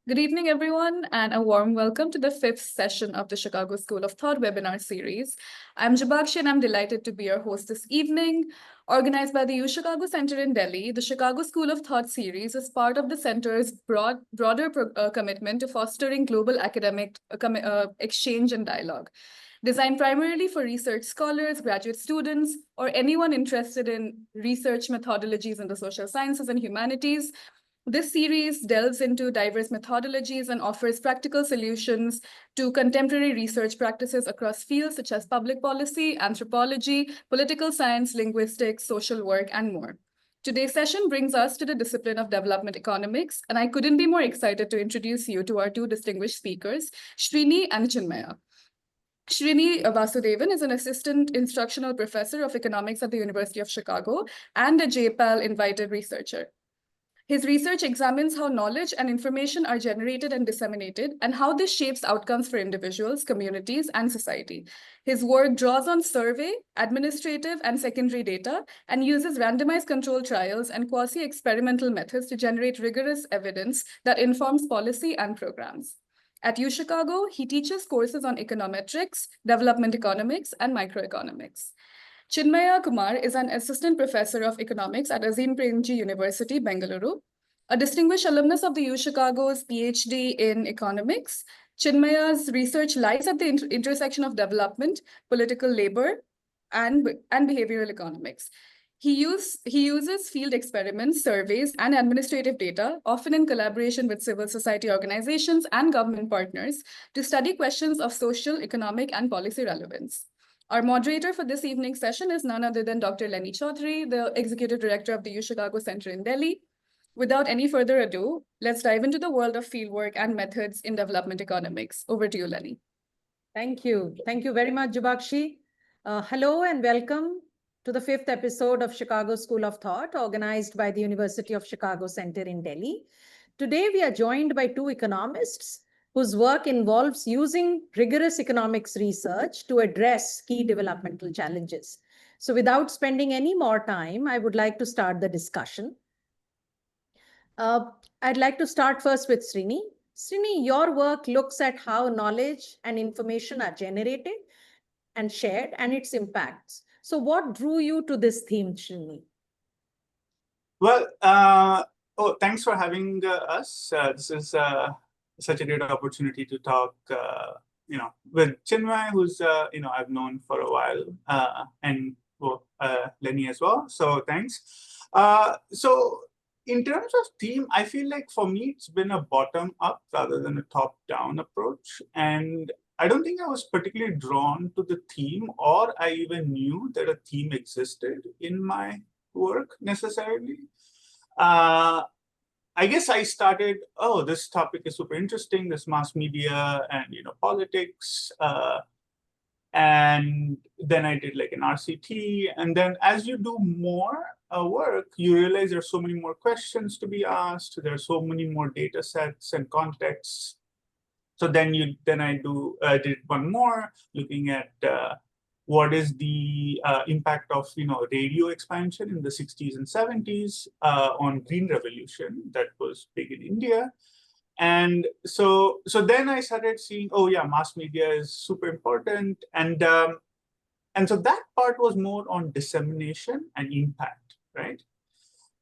Good evening, everyone, and a warm welcome to the fifth session of the Chicago School of Thought webinar series. I'm Jabakshi, and I'm delighted to be your host this evening. Organized by the UChicago Center in Delhi, the Chicago School of Thought series is part of the center's broader commitment to fostering global academic exchange and dialogue. Designed primarily for research scholars, graduate students, or anyone interested in research methodologies in the social sciences and humanities, this series delves into diverse methodologies and offers practical solutions to contemporary research practices across fields such as public policy, anthropology, political science, linguistics, social work, and more. Today's session brings us to the discipline of development economics, and I couldn't be more excited to introduce you to our two distinguished speakers, Srini and Chinmaya. Srini Vasudev is an assistant instructional professor of economics at the University of Chicago and a JPAL invited researcher. His research examines how knowledge and information are generated and disseminated, and how this shapes outcomes for individuals, communities, and society. His work draws on survey, administrative, and secondary data, and uses randomized controlled trials and quasi-experimental methods to generate rigorous evidence that informs policy and programs. At UChicago, he teaches courses on econometrics, development economics, and microeconomics. Chinmaya Kumar is an assistant professor of economics at Azim Premji University, Bengaluru. A distinguished alumnus of the UChicago's PhD in economics, Chinmaya's research lies at the intersection of development, political labor, and behavioral economics. He uses field experiments, surveys, and administrative data, often in collaboration with civil society organizations and government partners, to study questions of social, economic, and policy relevance. Our moderator for this evening's session is none other than Dr. Lenny Chaudhary, the Executive Director of the UChicago Center in Delhi. Without any further ado, let's dive into the world of fieldwork and methods in development economics. Over to you, Lenny. Thank you. Thank you very much, Jabakshi. Hello and welcome to the fifth episode of Chicago School of Thought, organized by the University of Chicago Center in Delhi. Today, we are joined by two economists whose work involves using rigorous economics research to address key developmental challenges. So without spending any more time, I would like to start the discussion. I'd like to start first with Srini. Srini, your work looks at how knowledge and information are generated and shared and its impacts. So what drew you to this theme, Srini? Well, thanks for having us. This is such a great opportunity to talk, with Chinmaya, who's, I've known for a while, and Lenny as well. So thanks. So in terms of theme, I feel like for me, it's been a bottom-up rather than a top-down approach. And I don't think I was particularly drawn to the theme, or I even knew that a theme existed in my work necessarily. I guess I started, this topic is super interesting, this mass media and, politics. And then I did like an RCT. And then as you do more work, you realize there's so many more questions to be asked. There are so many more data sets and contexts. So then I did one more looking at what is the impact of radio expansion in the 60s and 70s on Green Revolution that was big in India. And so then I started seeing, mass media is super important. And so that part was more on dissemination and impact, right?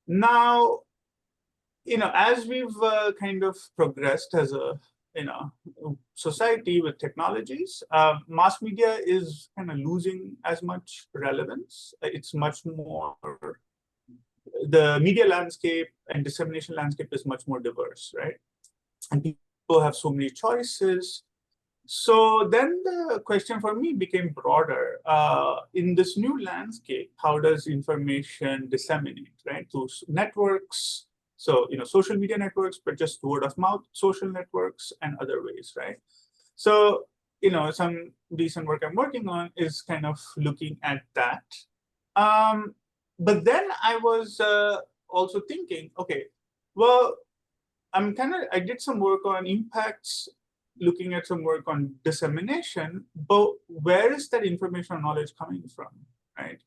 Now, as we've kind of progressed as a society with technologies, mass media is kind of losing as much relevance. It's much more, the media landscape and dissemination landscape is much more diverse, right? And people have so many choices. So then the question for me became broader. In this new landscape, how does information disseminate, right? Through networks, so, social media networks, but just word of mouth, social networks, and other ways, right? So, some recent work I'm working on is kind of looking at that. But then I was also thinking, okay, well, I did some work on impacts, looking at some work on dissemination, but where is that information or knowledge coming from, right?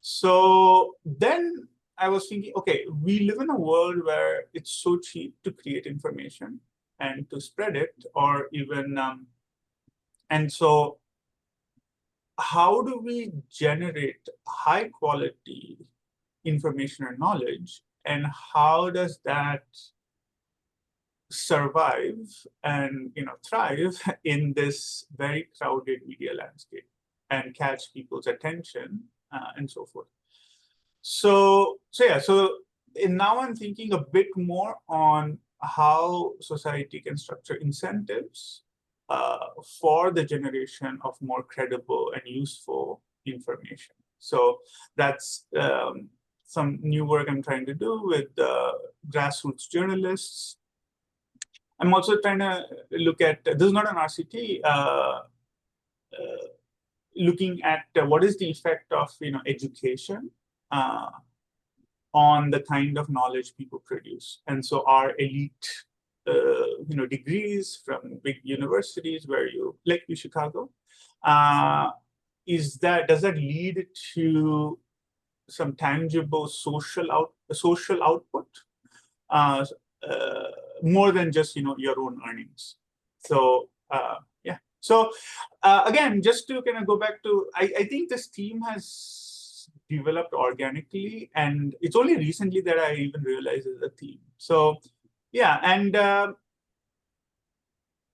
So then I was thinking, okay, we live in a world where it's so cheap to create information. and to spread it, or even, and so how do we generate high quality information and knowledge, and how does that survive and thrive in this very crowded media landscape and catch people's attention and so forth. So now I'm thinking a bit more on how society can structure incentives for the generation of more credible and useful information. So that's some new work I'm trying to do with grassroots journalists. I'm also trying to look at, this is not an RCT, looking at what is the effect of education on the kind of knowledge people produce. And so our elite degrees from big universities where like UChicago, does that lead to some tangible social output, more than just your own earnings? So yeah. So again, just to kind of go back to, I think this team has developed organically, and it's only recently that I even realized it's a team. So yeah, and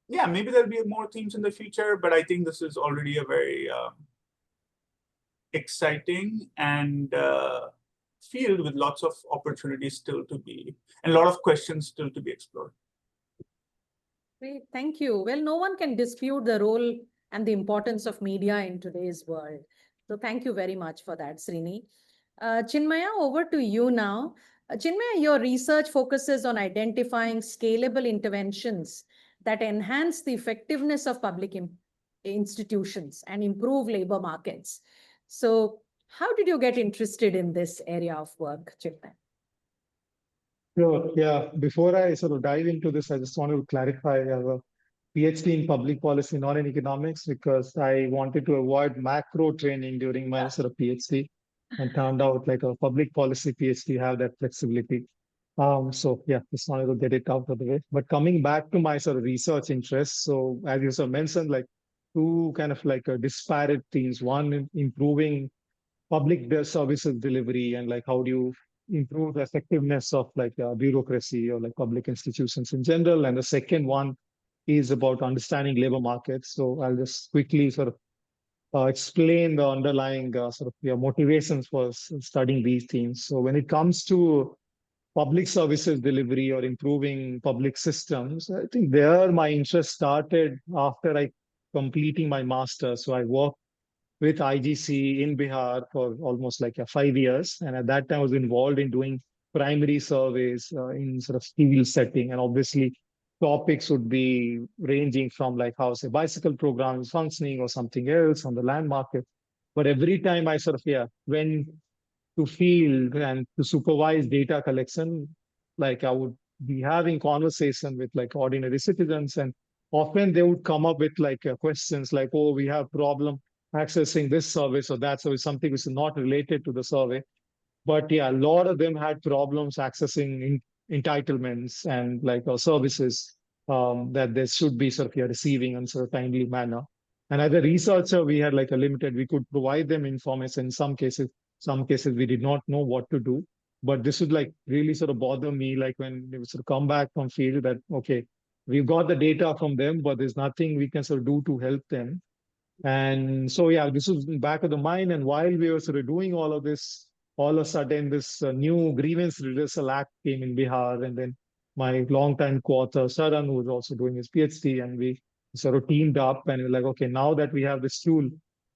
yeah, maybe there'll be more teams in the future, but I think this is already a very exciting and field with lots of opportunities still to be, and a lot of questions still to be explored. Great, thank you. Well, no one can dispute the role and the importance of media in today's world. So thank you very much for that, Srini. Chinmaya, over to you now. Chinmaya, your research focuses on identifying scalable interventions that enhance the effectiveness of public institutions and improve labor markets. So how did you get interested in this area of work, Chinmaya? Sure. Yeah. Before I sort of dive into this, I just want to clarify I have a PhD in public policy, not in economics, because I wanted to avoid macro training during my sort of PhD, and turned out like a public policy PhD have that flexibility. So yeah, just wanted to get it out of the way. But coming back to my sort of research interests, so as you sort of mentioned, like two kind of like disparate themes. One, improving public services delivery, and like how do you improve the effectiveness of like bureaucracy or like public institutions in general. And the second one is about understanding labor markets. So I'll just quickly sort of explain the underlying sort of motivations for studying these themes. So when it comes to public services delivery or improving public systems, I think there my interest started after I completing my master's. So I worked with IGC in Bihar for almost like 5 years. And at that time I was involved in doing primary surveys in sort of field setting. And obviously topics would be ranging from like how say bicycle program is functioning or something else on the land market. But every time I sort of went to field and to supervise data collection, like I would be having conversation with like ordinary citizens, and often they would come up with like questions like, oh, we have problem accessing this service or that service, something which is not related to the survey. But yeah, a lot of them had problems accessing entitlements and like services that they should be sort of receiving in sort of timely manner. And as a researcher, we had like a limited, we could provide them information in some cases we did not know what to do. But this would like really sort of bother me, like when they would sort of come back from field that, okay, we've got the data from them, but there's nothing we can sort of do to help them. And so, yeah, this was back of the mind. And while we were sort of doing all of this, all of a sudden this new Grievance Redressal Act came in Bihar. And then my longtime co-author, Saran, who was also doing his PhD, and we sort of teamed up and we're like, okay, now that we have this tool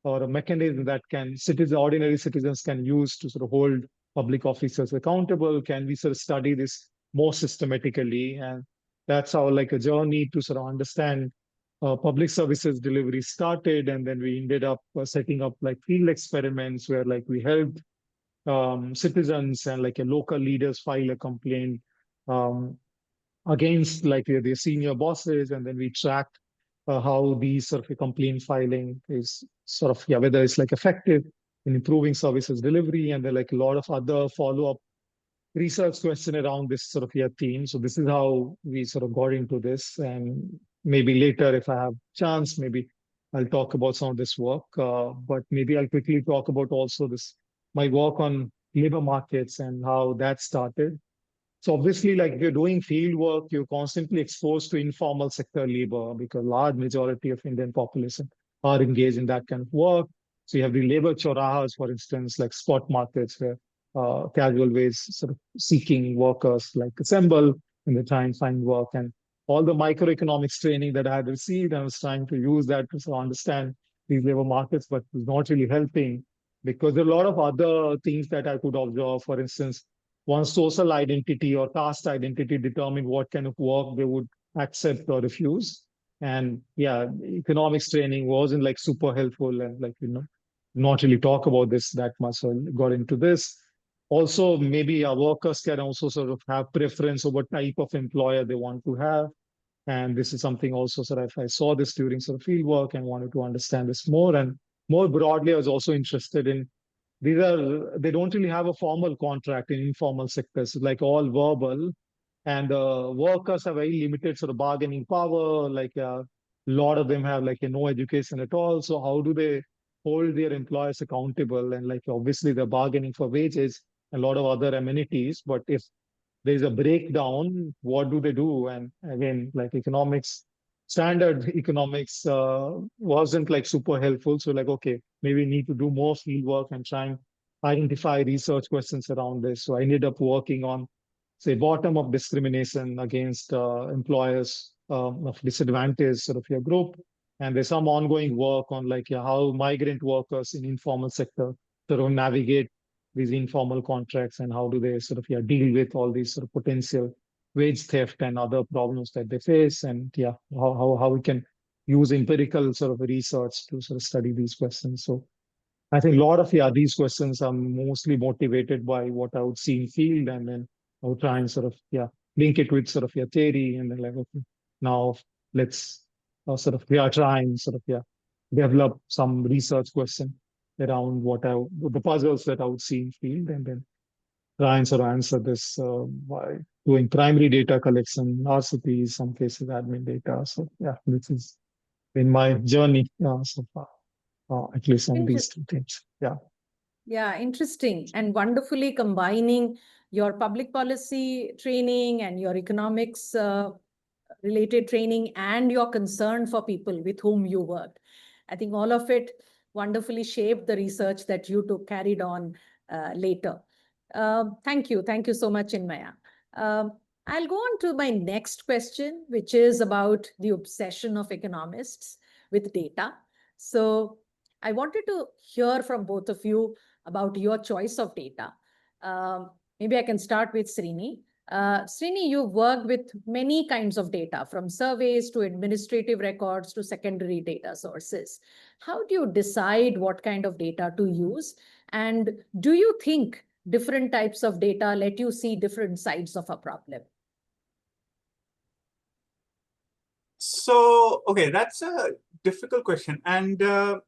or a mechanism that can ordinary citizens can use to sort of hold public officers accountable, can we sort of study this more systematically? And that's how like a journey to sort of understand public services delivery started. And then we ended up setting up like field experiments where like we helped citizens and like local leaders file a complaint against like their senior bosses. And then we tracked how these sort of complaint filing is sort of, whether it's like effective in improving services delivery. And then like a lot of other follow-up research question around this sort of theme. So this is how we sort of got into this. And maybe later, if I have chance, maybe I'll talk about some of this work. But maybe I'll quickly talk about also my work on labor markets and how that started. So obviously, like if you're doing field work, you're constantly exposed to informal sector labor because large majority of Indian population are engaged in that kind of work. So you have the labor chorajas, for instance, like spot markets where casual ways sort of seeking workers like assemble and they try and find work. And all the microeconomics training that I had received, I was trying to use that to sort of understand these labor markets, but it was not really helping because there are a lot of other things that I could observe. For instance, one's social identity or caste identity determine what kind of work they would accept or refuse. And yeah, economics training wasn't like super helpful and like, not really talk about this that much. So I got into this. Also, maybe our workers can also sort of have preference over what type of employer they want to have. And this is something also sort of I saw this during sort of field work and wanted to understand this more. And more broadly, I was also interested in they don't really have a formal contract in informal sectors, like all verbal, and workers have very limited sort of bargaining power. Like a lot of them have like no education at all. So how do they hold their employers accountable? And like obviously they're bargaining for wages, a lot of other amenities. But if there's a breakdown, what do they do? And again, like standard economics wasn't like super helpful. So like, okay, maybe we need to do more field work and try and identify research questions around this. So I ended up working on, say, bottom of discrimination against employers of disadvantaged sort of your group. And there's some ongoing work on like how migrant workers in informal sector sort of navigate these informal contracts and how do they sort of deal with all these sort of potential wage theft and other problems that they face, and how we can use empirical sort of research to sort of study these questions. So I think a lot of these questions are mostly motivated by what I would see in field, and then I would try and sort of link it with sort of theory, and then like, okay, now let's sort of try and sort of develop some research question around the puzzles that I would see in field, and then try and sort of answer this by doing primary data collection, RCPs, some cases admin data. So yeah, this is in my journey so far, at least on these two things. Yeah. Yeah, interesting and wonderfully combining your public policy training and your economics related training and your concern for people with whom you worked. I think all of it wonderfully shaped the research that you carried on later. Thank you. Thank you so much, Chinmaya. I'll go on to my next question, which is about the obsession of economists with data. So I wanted to hear from both of you about your choice of data. Maybe I can start with Srini. Srini, you've worked with many kinds of data, from surveys to administrative records to secondary data sources. How do you decide what kind of data to use? And do you think different types of data let you see different sides of a problem? So, okay, that's a difficult question. And the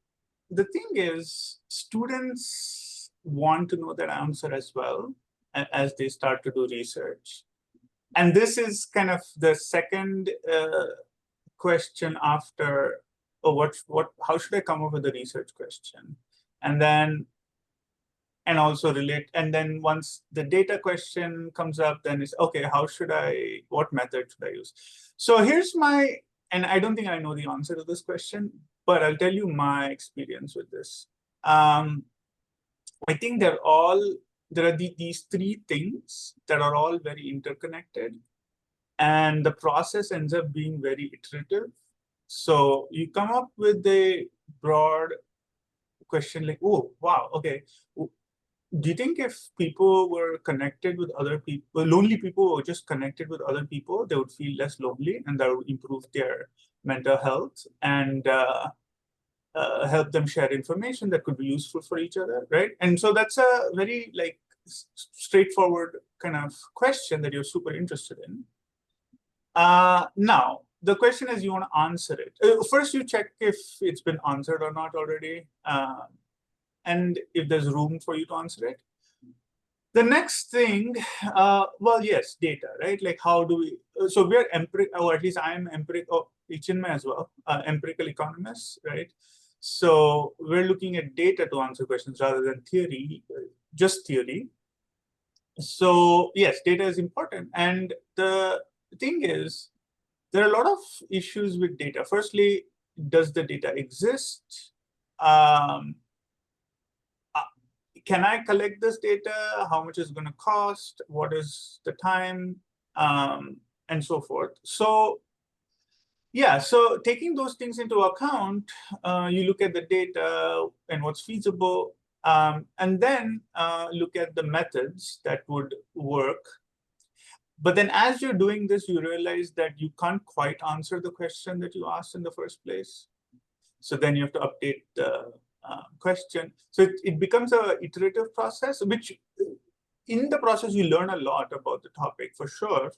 thing is, students want to know that answer as well as they start to do research. And this is kind of the second question after, how should I come up with a research question? And then, and also relate, and then once the data question comes up, then it's, okay, what method should I use? So here's and I don't think I know the answer to this question, but I'll tell you my experience with this. I think there are these three things that are all very interconnected, and the process ends up being very iterative. So you come up with a broad question like, oh, wow, okay. Do you think if people were connected with other people, lonely people were just connected with other people, they would feel less lonely, and that would improve their mental health and help them share information that could be useful for each other, right? And so that's a very like straightforward kind of question that you're super interested in. Now, the question is, you want to answer it. First, you check if it's been answered or not already. And if there's room for you to answer it. The next thing, well, yes, data, right? Like how do we, so we're empirical, or at least I'm empirical, Chinmaya as well, empirical economists, right? So we're looking at data to answer questions rather than theory, just theory. So yes, data is important. And the thing is, there are a lot of issues with data. Firstly, does the data exist? Can I collect this data? How much is it going to cost? What is the time? And so forth. So yeah, so taking those things into account, you look at the data and what's feasible, and then look at the methods that would work. But then as you're doing this, you realize that you can't quite answer the question that you asked in the first place. So then you have to update the question. So it becomes an iterative process, which in the process, you learn a lot about the topic for sure.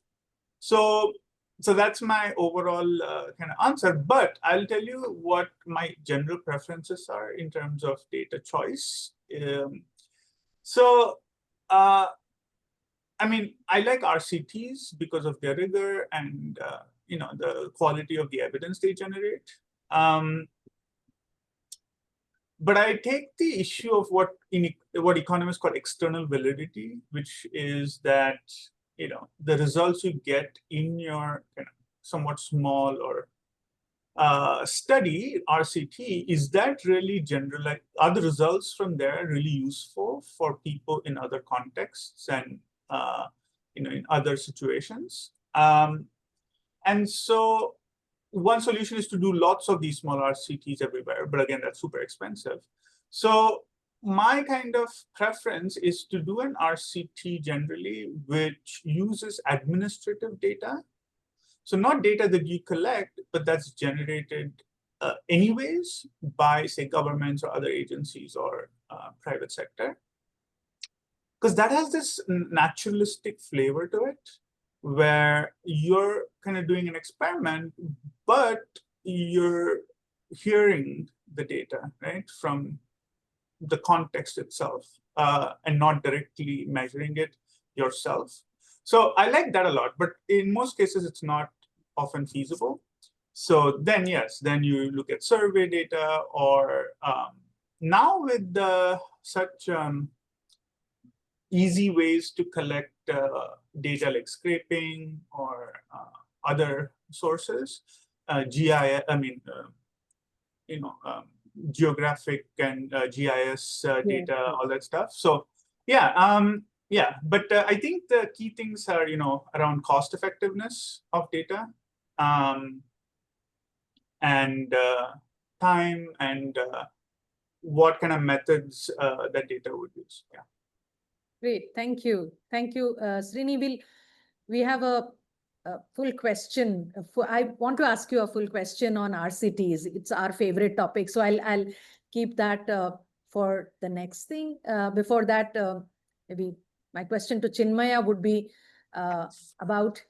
So that's my overall kind of answer. But I'll tell you what my general preferences are in terms of data choice. I mean, I like RCTs because of their rigor and the quality of the evidence they generate. But I take the issue of what economists call external validity, which is that the results you get in your somewhat small or study, RCT, is that really generalized? Are the results from there really useful for people in other contexts and in other situations? And so one solution is to do lots of these small RCTs everywhere, but again, that's super expensive. So my kind of preference is to do an RCT generally, which uses administrative data. So not data that you collect, but that's generated anyways by, say, governments or other agencies or private sector. Because that has this naturalistic flavor to it, where you're kind of doing an experiment, but you're hearing the data, right, from the context itself and not directly measuring it yourself. So I like that a lot, but in most cases, it's not often feasible. So then, yes, then you look at survey data, or now with such easy ways to collect data like scraping or other sources, GIS, I mean, geographic and GIS data, all that stuff. So yeah, but I think the key things are, around cost effectiveness of data and time and what kind of methods that data would use. Yeah. Great, thank you. Thank you, Srini. We have a full question. I want to ask you a full question on RCTs. It's our favorite topic. So I'll keep that for the next thing. Before that, maybe my question to Chinmaya would be about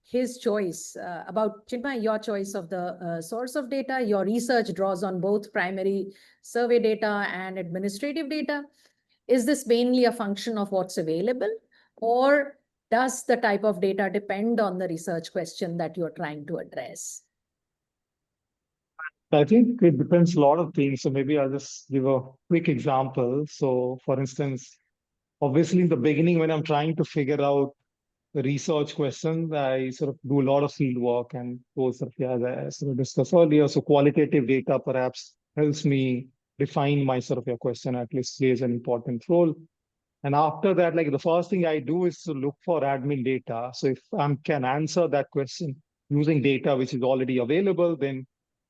his choice, about Chinmaya, your choice of the source of data. Your research draws on both primary survey data and administrative data. Is this mainly a function of what's available, or does the type of data depend on the research question that you're trying to address? I think it depends a lot of things. So maybe I'll just give a quick example. So for instance, obviously in the beginning, when I'm trying to figure out the research question, I sort of do a lot of field work and those sort of, yeah, as I sort of discussed earlier. So qualitative data perhaps helps me define my sort of your question, at least plays an important role. And after that, like the first thing I do is to look for admin data. So if I can answer that question using data which is already available, then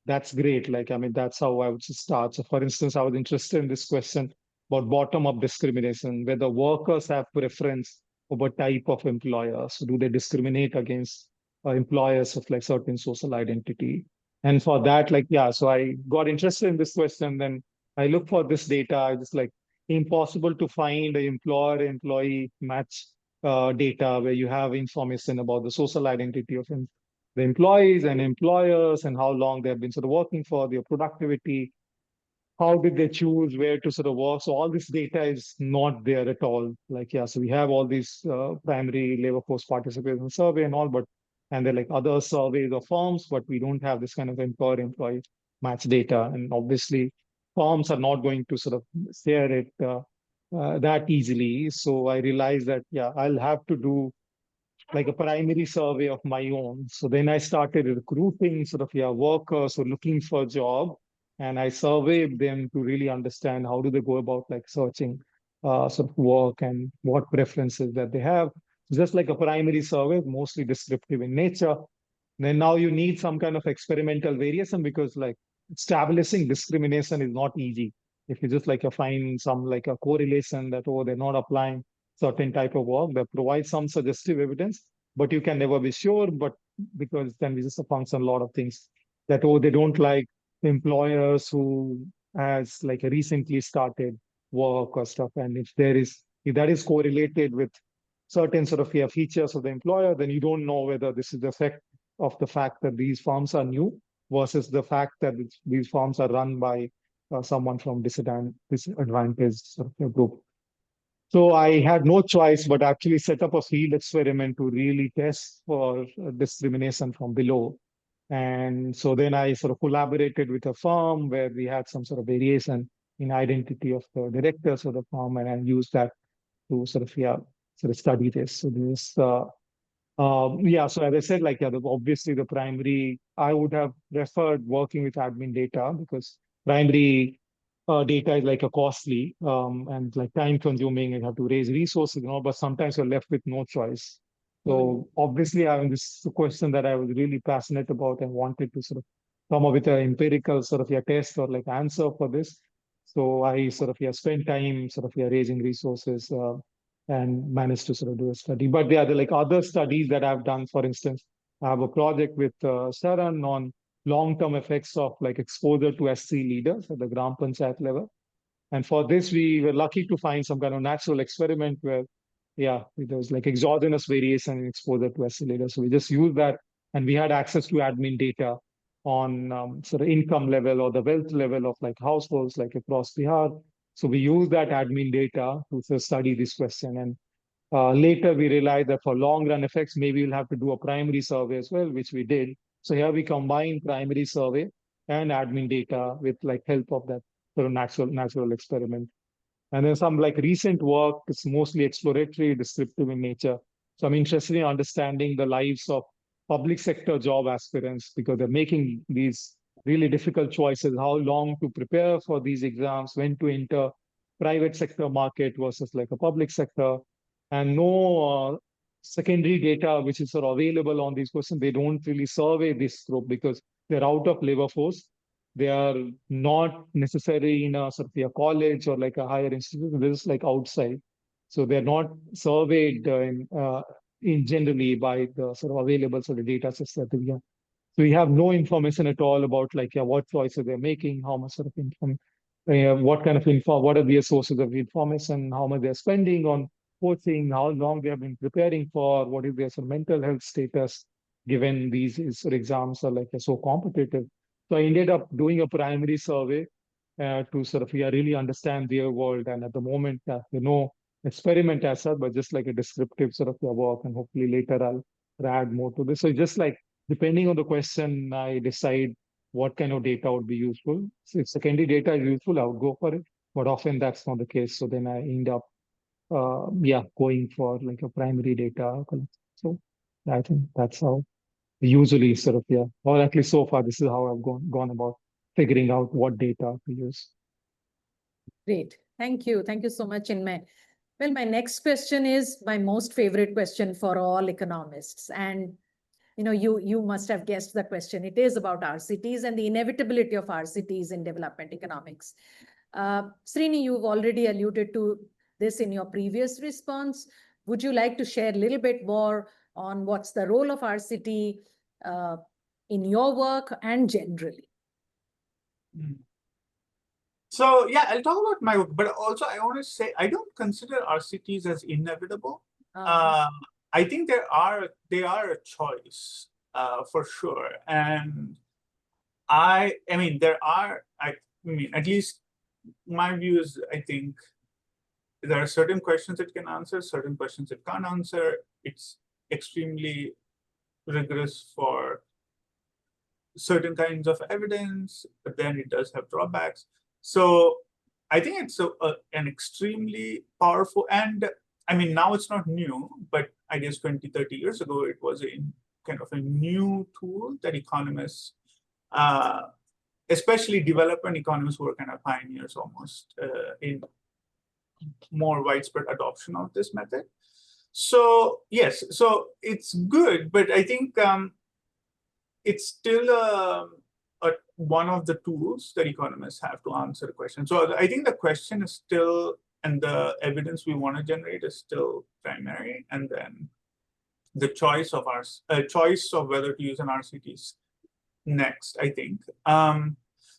that's great. Like, I mean, that's how I would start. So for instance, I was interested in this question about bottom-up discrimination, whether workers have preference over type of employer. So do they discriminate against employers of like certain social identity? And for that, like, yeah, so I got interested in this question. Then I look for this data. I just like, impossible to find an employer-employee match data where you have information about the social identity of the employees and employers and how long they have been sort of working for, their productivity. how did they choose where to sort of work? So all this data is not there at all. Like, yeah, so we have all these primary labor force participation survey and all, but and they're like other surveys or forms, but we don't have this kind of employer-employee match data. And obviously, firms are not going to sort of share it that easily. So I realized that, yeah, I'll have to do like a primary survey of my own. So then I started recruiting sort of, yeah, workers or looking for a job. And I surveyed them to really understand how do they go about like searching sort of work and what preferences that they have. Just like a primary survey, mostly descriptive in nature. Then now you need some kind of experimental variation because like establishing discrimination is not easy. If you just like find some like a correlation that, oh, they're not applying certain type of work, that provides some suggestive evidence, but you can never be sure. But because then we just function a lot of things that, oh, they don't like employers who has like a recently started work or stuff. And if that is correlated with certain sort of features of the employer, then you don't know whether this is the effect of the fact that these firms are new versus the fact that these firms are run by someone from disadvantaged sort of a group. So I had no choice but actually set up a field experiment to really test for discrimination from below. And so then I sort of collaborated with a firm where we had some sort of variation in identity of the directors of the firm, and I used that to sort of study this. So this so as I said, like, yeah, obviously the primary, I would have preferred working with admin data because primary data is like a costly and like time consuming. You have to raise resources, but sometimes you're left with no choice. So obviously, this is a question that I was really passionate about and wanted to sort of come up with an empirical sort of test or like answer for this. So I sort of spent time sort of raising resources and managed to sort of do a study. But there are like other studies that I've done. For instance, I have a project with Sharan on long-term effects of like exposure to SC leaders at the Gram Panchayat level. And for this, we were lucky to find some kind of natural experiment where, yeah, there was like exogenous variation in exposure to SC leaders. So we just used that, and we had access to admin data on sort of income level or the wealth level of like households like across Bihar. So we use that admin data to study this question. And later we realized that for long run effects, maybe we'll have to do a primary survey as well, which we did. So here we combine primary survey and admin data with like help of that sort of natural experiment. And then some like recent work is mostly exploratory, descriptive in nature. So I'm interested in understanding the lives of public sector job aspirants because they're making these really difficult choices, how long to prepare for these exams, when to enter private sector market versus like a public sector, and no secondary data which is sort of available on these questions. They don't really survey this group because they're out of labor force. They are not necessarily in a sort of a college or like a higher institution. They're just like outside. So they're not surveyed in generally by the sort of available sort of data sets that we have. So we have no information at all about like what choices they're making, how much sort of what kind of info, what are their sources of information, how much they're spending on coaching, how long they have been preparing for, what is their sort of mental health status, given these sort of exams are like so competitive. So I ended up doing a primary survey to sort of really understand their world. And at the moment, no experiment as such, but just like a descriptive sort of work. And hopefully later I'll add more to this. So just like depending on the question, I decide what kind of data would be useful. So if secondary data is useful, I would go for it. But often that's not the case. So then I end up, going for like a primary data. So I think that's how usually sort of, or at least so far, this is how I've gone about figuring out what data to use. Great. Thank you. Thank you so much, Chinmay. Well, my next question is my most favorite question for all economists. And you must have guessed the question. It is about RCTs and the inevitability of RCTs in development economics. Srini, you've already alluded to this in your previous response. Would you like to share a little bit more on what's the role of RCT in your work and generally? So yeah, I'll talk about my work, but also I want to say I don't consider RCTs as inevitable. I think they are a choice for sure, and I mean at least my view is, I think there are certain questions it can answer, certain questions it can't answer. It's extremely rigorous for certain kinds of evidence, but then it does have drawbacks. So I think it's an extremely powerful, and I mean, now it's not new, but I guess 20, 30 years ago, it was a kind of a new tool that economists, especially development economists, who were kind of pioneers almost in more widespread adoption of this method. So yes, so it's good, but I think it's still one of the tools that economists have to answer the question. So I think the question is still, and the evidence we want to generate is still primary, and then the choice of whether to use an RCT is next, I think.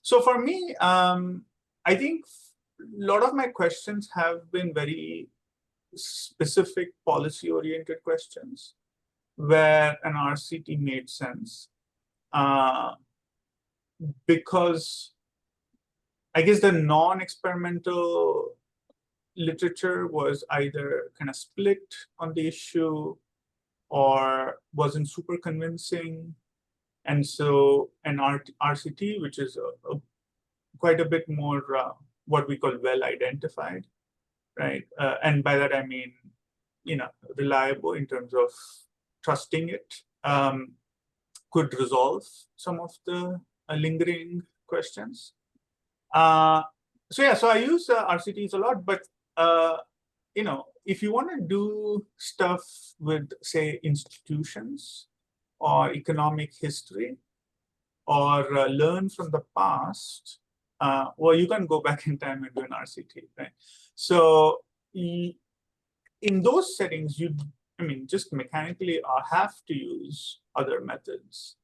So for me, I think a lot of my questions have been very specific policy-oriented questions where an RCT made sense. Because I guess the non-experimental literature was either kind of split on the issue or wasn't super convincing. And so an RCT, which is quite a bit more what we call well-identified, right? And by that, I mean, reliable in terms of trusting it, could resolve some of the lingering questions. So yeah, so I use RCTs a lot, but if you want to do stuff with, say, institutions or economic history, or learn from the past, well, you can go back in time and do an RCT, right? So in those settings, just mechanically have to use other methods.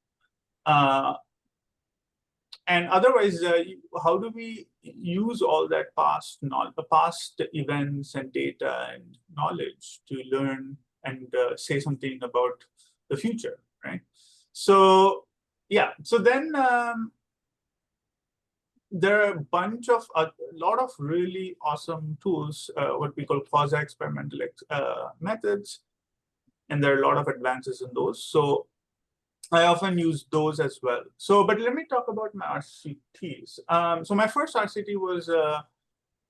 And otherwise, how do we use all that past events and data and knowledge to learn and say something about the future, right? So yeah, so then there are a lot of really awesome tools, what we call quasi-experimental methods, and there are a lot of advances in those. So I often use those as well. So, but let me talk about my RCTs. So my first RCT was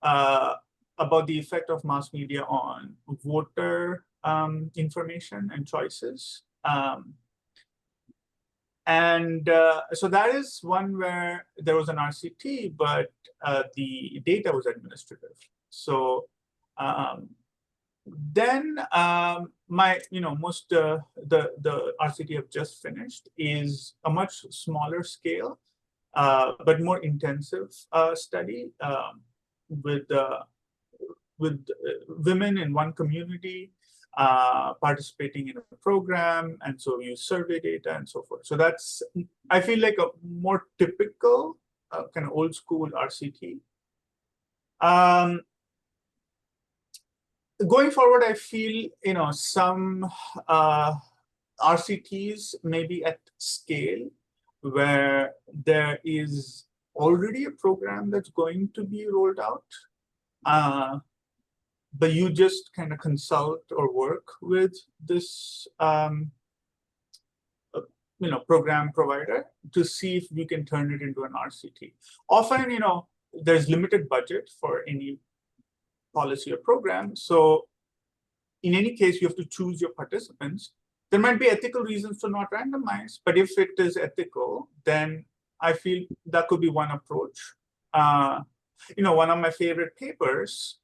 about the effect of mass media on voter information and choices. So that is one where there was an RCT, but the data was administrative. So then my, the RCT I've just finished is a much smaller scale, but more intensive study with women in one community participating in a program, and so use survey data and so forth. So that's, I feel like, a more typical kind of old school RCT. Going forward, I feel, some RCTs maybe at scale where there is already a program that's going to be rolled out, but you just kind of consult or work with this program provider to see if we can turn it into an RCT. Often, there's limited budget for any policy or program. So in any case, you have to choose your participants. There might be ethical reasons to not randomize, but if it is ethical, then I feel that could be one approach. One of my favorite papers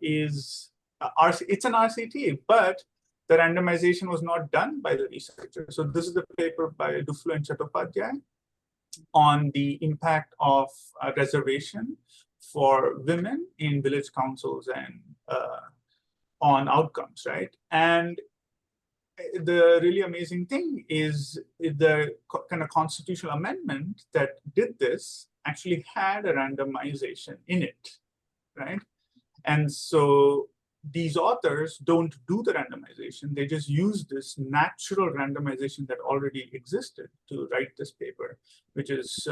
is, it's an RCT, but the randomization was not done by the researcher. So this is the paper by Duflo and Chattopadhyay on the impact of reservation for women in village councils and on outcomes, right? And the really amazing thing is the kind of constitutional amendment that did this actually had a randomization in it, right? And so these authors don't do the randomization. They just use this natural randomization that already existed to write this paper, which is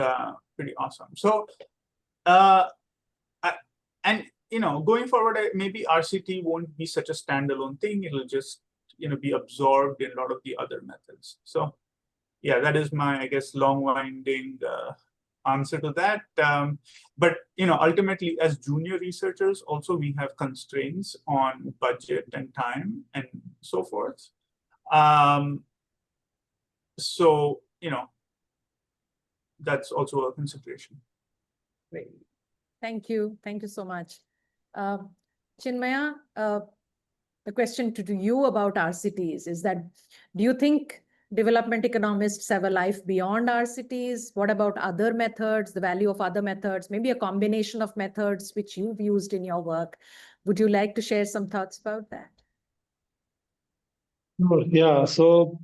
pretty awesome. So And going forward, maybe RCT won't be such a standalone thing. It'll just be absorbed in a lot of the other methods. So yeah, that is my, I guess, long-winding answer to that. But ultimately, as junior researchers, also we have constraints on budget and time and so forth. So that's also a consideration. Great. Thank you. Thank you so much. Chinmaya, the question to you about RCTs is that, do you think development economists have a life beyond RCTs? What about other methods, the value of other methods, maybe a combination of methods which you've used in your work? Would you like to share some thoughts about that? Yeah, so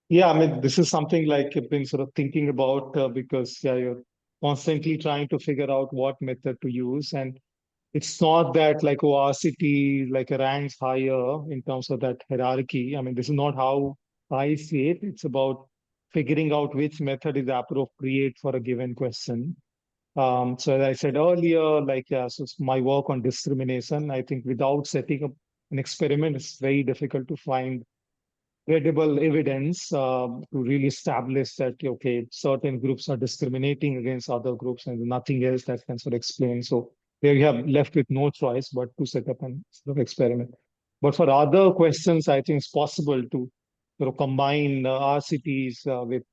yeah, I mean, this is something like I've been sort of thinking about because you're constantly trying to figure out what method to use. And it's not that like ORCT like ranks higher in terms of that hierarchy. I mean, this is not how I see it. It's about figuring out which method is appropriate for a given question. So as I said earlier, so my work on discrimination, I think without setting up an experiment, it's very difficult to find credible evidence to really establish that, okay, certain groups are discriminating against other groups and nothing else that can sort of explain. So there you have left with no choice but to set up an sort of experiment. But for other questions, I think it's possible to sort of combine RCTs with,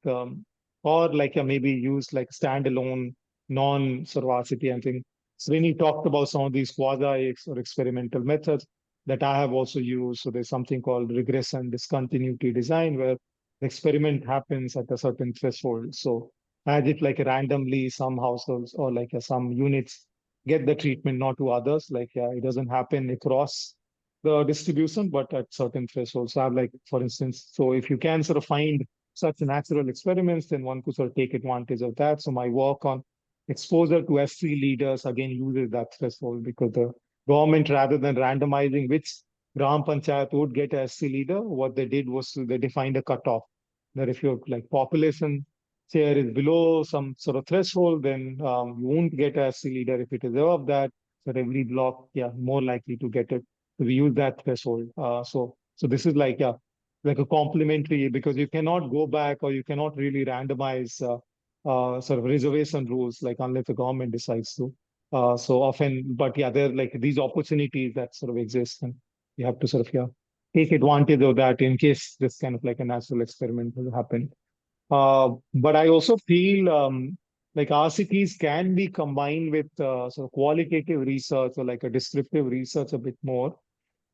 or maybe use like standalone non sort of RCT. I think Srini talked about some of these quasi or experimental methods that I have also used. So there's something called regression discontinuity design, where the experiment happens at a certain threshold. So as if like randomly some households or some units get the treatment, not to others. It doesn't happen across the distribution, but at certain thresholds. So I have for instance, so if you can sort of find such natural experiments, then one could sort of take advantage of that. So my work on exposure to SC leaders again uses that threshold, because the government, rather than randomizing which Gram Panchayat would get a SC leader, what they did was they defined a cutoff that if your population share is below some sort of threshold, then you won't get a SC leader. If it is above that, so every block, more likely to get it. So we use that threshold. So this is like a complementary, because you cannot go back or you cannot really randomize sort of reservation rules, unless the government decides to. So often, but there are these opportunities that sort of exist, and you have to sort of take advantage of that in case this kind of a natural experiment will happen. But I also feel RCTs can be combined with sort of qualitative research or a descriptive research a bit more.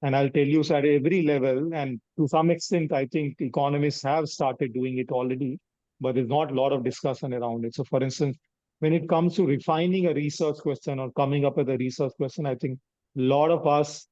And I'll tell you, so at every level, and to some extent, I think economists have started doing it already, but there's not a lot of discussion around it. So for instance, when it comes to refining a research question or coming up with a research question, I think a lot of us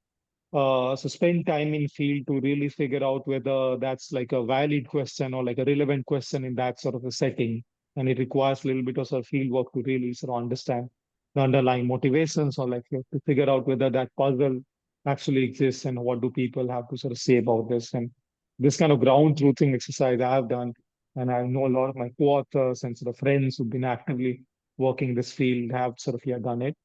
spend time in field to really figure out whether that's a valid question or a relevant question in that sort of a setting. And it requires a little bit of field work to really sort of understand the underlying motivations, or to figure out whether that puzzle actually exists and what do people have to sort of say about this. And this kind of ground truthing exercise I have done, and I know a lot of my co-authors and sort of friends who've been actively working this field have sort of done it.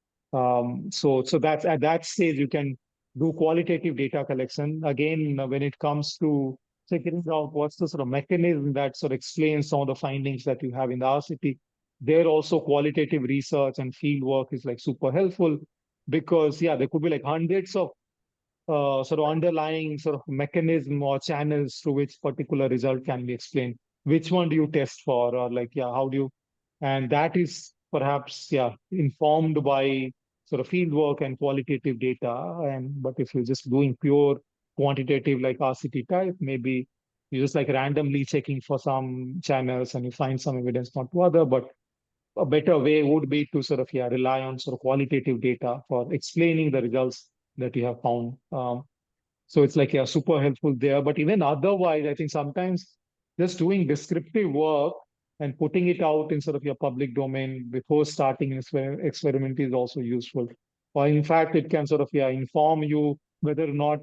So that's at that stage you can do qualitative data collection. Again, when it comes to figuring out what's the sort of mechanism that sort of explains some of the findings that you have in the RCT, there also qualitative research and field work is super helpful, because there could be hundreds of sort of underlying sort of mechanism or channels through which particular result can be explained. Which one do you test for, or how do you, and that is perhaps informed by sort of field work and qualitative data. And but if you're just doing pure quantitative RCT type, maybe you're just randomly checking for some channels and you find some evidence, not to other. But a better way would be to sort of rely on sort of qualitative data for explaining the results that you have found. So it's super helpful there. But even otherwise, I think sometimes just doing descriptive work and putting it out in sort of your public domain before starting an experiment is also useful. Or in fact, it can sort of inform you whether or not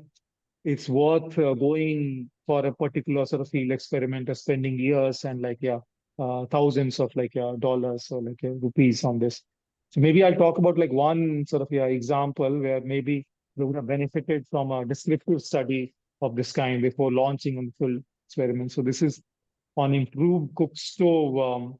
it's worth going for a particular sort of field experiment or spending years and thousands of dollars or rupees on this. So maybe I'll talk about like one sort of example where maybe we would have benefited from a descriptive study of this kind before launching on the full experiment. So this is on improved cook stove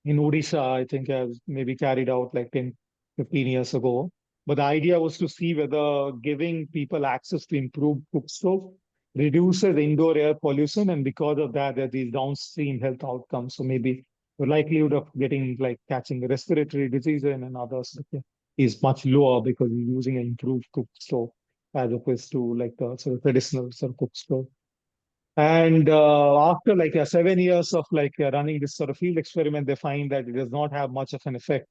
in Odisha, I think has maybe carried out like 10, 15 years ago. But the idea was to see whether giving people access to improved cook stove reduces indoor air pollution, and because of that, there are these downstream health outcomes. So maybe the likelihood of getting like catching respiratory disease and others is much lower because you're using an improved cook stove as opposed to like the sort of traditional sort of cook stove. And after like 7 years of like running this sort of field experiment, they find that it does not have much of an effect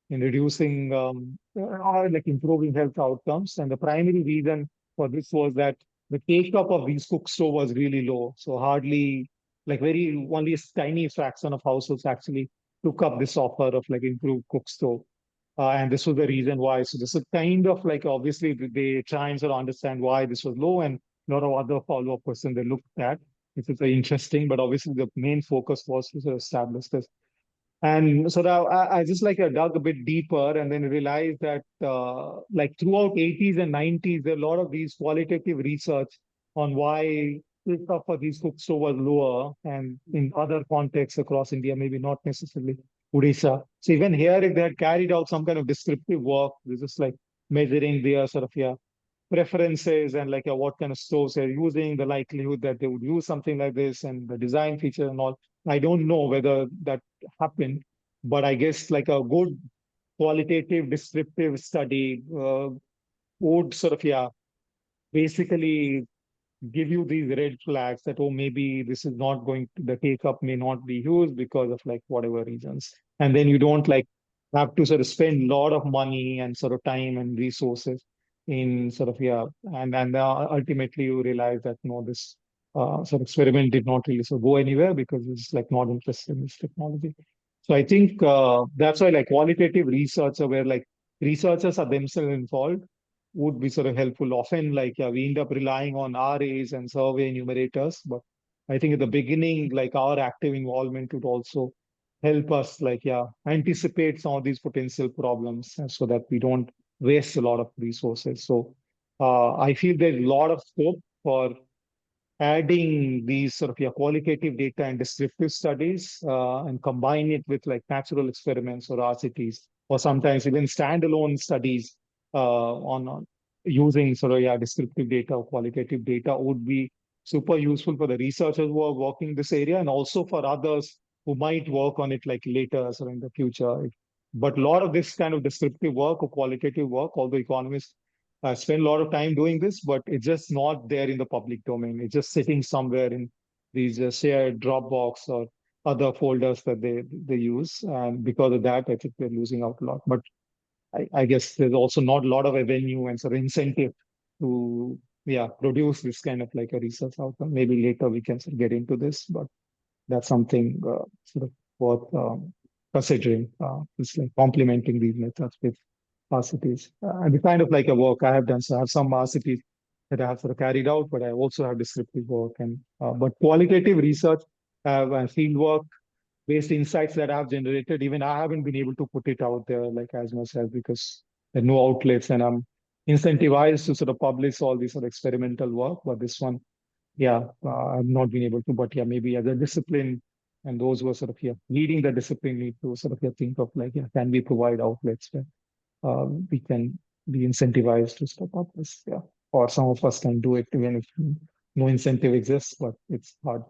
in reducing or like improving health outcomes. And the primary reason for this was that the take up of these cook stove was really low. So hardly like very only a tiny fraction of households actually took up this offer of like improved cook stove. And this was the reason why. So this is kind of like obviously they try and sort of understand why this was low, and a lot of other follow-up questions they looked at. This is very interesting, but obviously the main focus was to sort of establish this. And so now I just like dug a bit deeper and then realized that like throughout 80s and 90s, there are a lot of these qualitative research on why take-up for these cook stove was lower, and in other contexts across India, maybe not necessarily Odisha. So even here, if they had carried out some kind of descriptive work, this is like measuring their sort of preferences and like what kind of stoves they're using, the likelihood that they would use something like this, and the design feature and all. I don't know whether that happened, but I guess like a good qualitative descriptive study would sort of basically give you these red flags that, oh, maybe this is not going to, the take up may not be used because of like whatever reasons. And then you don't like have to sort of spend a lot of money and sort of time and resources in sort of. And ultimately you realize that no, this sort of experiment did not really so go anywhere because it's like not interested in this technology. So I think that's why like qualitative research where like researchers are themselves involved would be sort of helpful. Often, like we end up relying on RAs and survey enumerators, but I think at the beginning, like our active involvement would also help us, like anticipate some of these potential problems, so that we don't waste a lot of resources. So I feel there's a lot of scope for adding these sort of qualitative data and descriptive studies and combine it with like natural experiments or RCTs, or sometimes even standalone studies on using sort of descriptive data or qualitative data would be super useful for the researchers who are working this area, and also for others who might work on it like later or in the future. But a lot of this kind of descriptive work or qualitative work, although economists spend a lot of time doing this, but it's just not there in the public domain. It's just sitting somewhere in these shared Dropbox or other folders that they use. And because of that, I think they're losing out a lot. But I guess there's also not a lot of revenue and sort of incentive to produce this kind of like a research outcome. Maybe later we can sort of get into this, but that's something sort of worth considering. It's like complementing these methods with RCTs. And the kind of like a work I have done. So I have some RCTs that I have sort of carried out, but I also have descriptive work. And but qualitative research and field work based insights that I've generated, even I haven't been able to put it out there like as myself because there are no outlets, and I'm incentivized to sort of publish all this sort of experimental work. But this one, I've not been able to. But maybe as a discipline, and those who are sort of leading the discipline need to sort of think of like, can we provide outlets where we can be incentivized to step up this, or some of us can do it even if no incentive exists, but it's hard.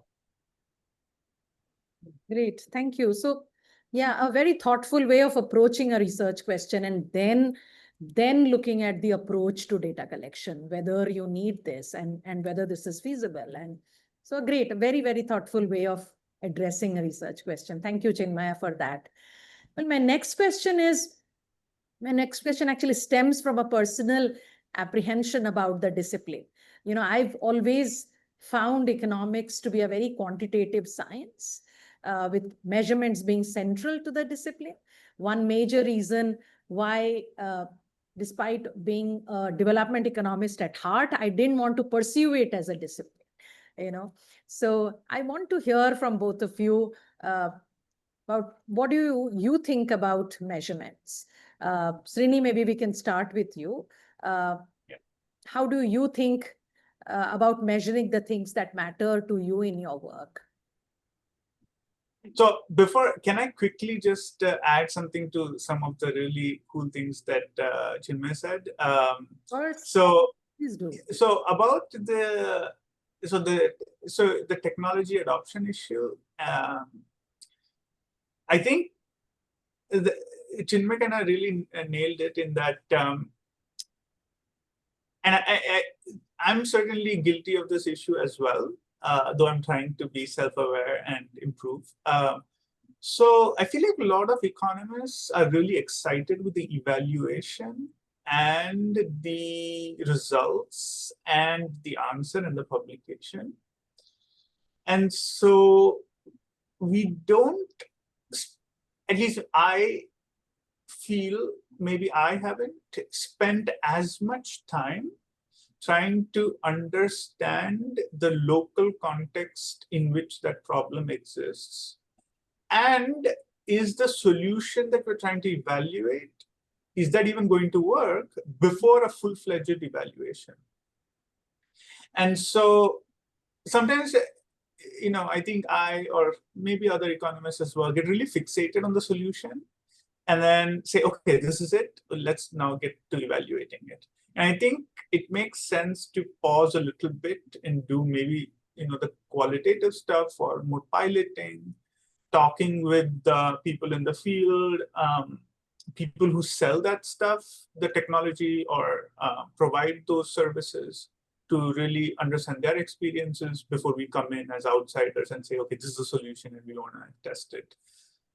Great, thank you. So, a very thoughtful way of approaching a research question, and then looking at the approach to data collection, whether you need this and whether this is feasible. And so great, a very, very thoughtful way of addressing a research question. Thank you, Chinmaya, for that. Well, my next question actually stems from a personal apprehension about the discipline. I've always found economics to be a very quantitative science, with measurements being central to the discipline. One major reason why, despite being a development economist at heart, I didn't want to pursue it as a discipline. So I want to hear from both of you about what do you think about measurements? Srini, maybe we can start with you. How do you think about measuring the things that matter to you in your work? So can I quickly just add something to some of the really cool things that Chinmaya said? Please do. So about the technology adoption issue, I think Chinmaya kind of really nailed it in that, and I'm certainly guilty of this issue as well. Though I'm trying to be self-aware and improve. So I feel like a lot of economists are really excited with the evaluation and the results and the answer and the publication. And so we don't, at least I feel maybe I haven't spent as much time trying to understand the local context in which that problem exists. And is the solution that we're trying to evaluate, is that even going to work before a full-fledged evaluation? And so sometimes, I think I, or maybe other economists as well, get really fixated on the solution and then say, okay, this is it. Let's now get to evaluating it. And I think it makes sense to pause a little bit and do maybe, the qualitative stuff or more piloting, talking with the people in the field, people who sell that stuff, the technology, or provide those services to really understand their experiences before we come in as outsiders and say, okay, this is a solution and we want to test it.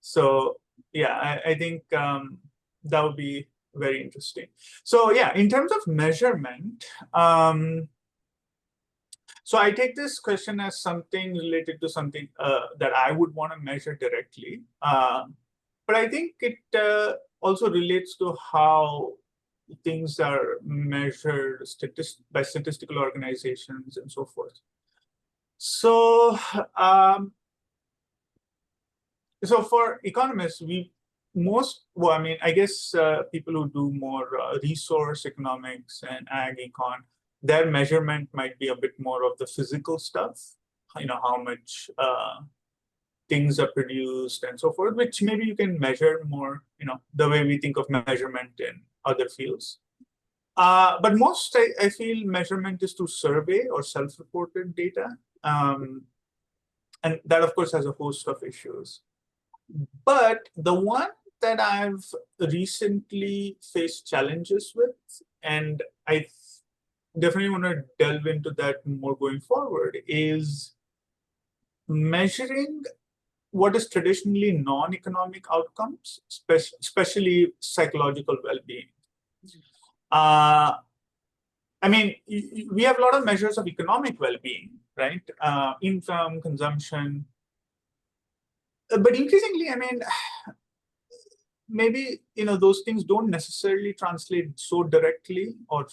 So yeah, I think that would be very interesting. So yeah, in terms of measurement, so I take this question as something related to something that I would want to measure directly. But I think it also relates to how things are measured by statistical organizations and so forth. So, so for economists, I guess people who do more resource economics and ag econ, their measurement might be a bit more of the physical stuff, how much things are produced and so forth, which maybe you can measure more, the way we think of measurement in other fields. But most, I feel, measurement is through survey or self-reported data. And that, of course, has a host of issues. But the one that I've recently faced challenges with, and I definitely want to delve into that more going forward, is measuring what is traditionally non-economic outcomes, especially psychological well-being. I mean, we have a lot of measures of economic well-being, right? Income, consumption. But increasingly, I mean, maybe those things don't necessarily translate so directly or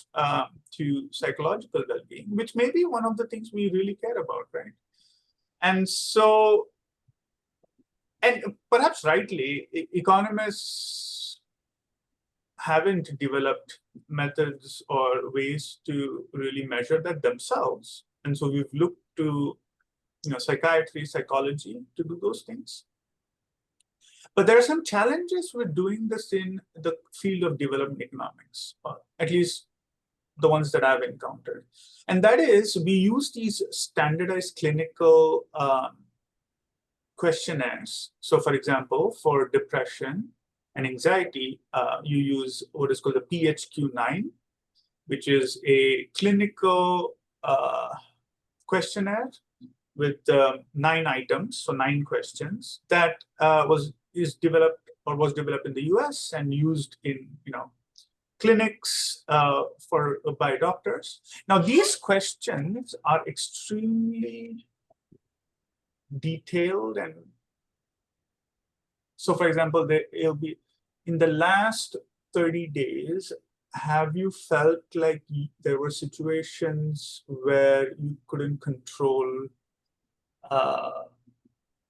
to psychological well-being, which may be one of the things we really care about, right? And so, and perhaps rightly, economists haven't developed methods or ways to really measure that themselves. And so we've looked to psychiatry, psychology to do those things. But there are some challenges with doing this in the field of development economics, at least the ones that I've encountered. And that is, we use these standardized clinical questionnaires. So for example, for depression and anxiety, you use what is called the PHQ-9, which is a clinical questionnaire with 9 items, so 9 questions that was developed in the US and used in clinics by doctors. Now these questions are extremely detailed, and so for example, it'll be in the last 30 days, have you felt like there were situations where you couldn't control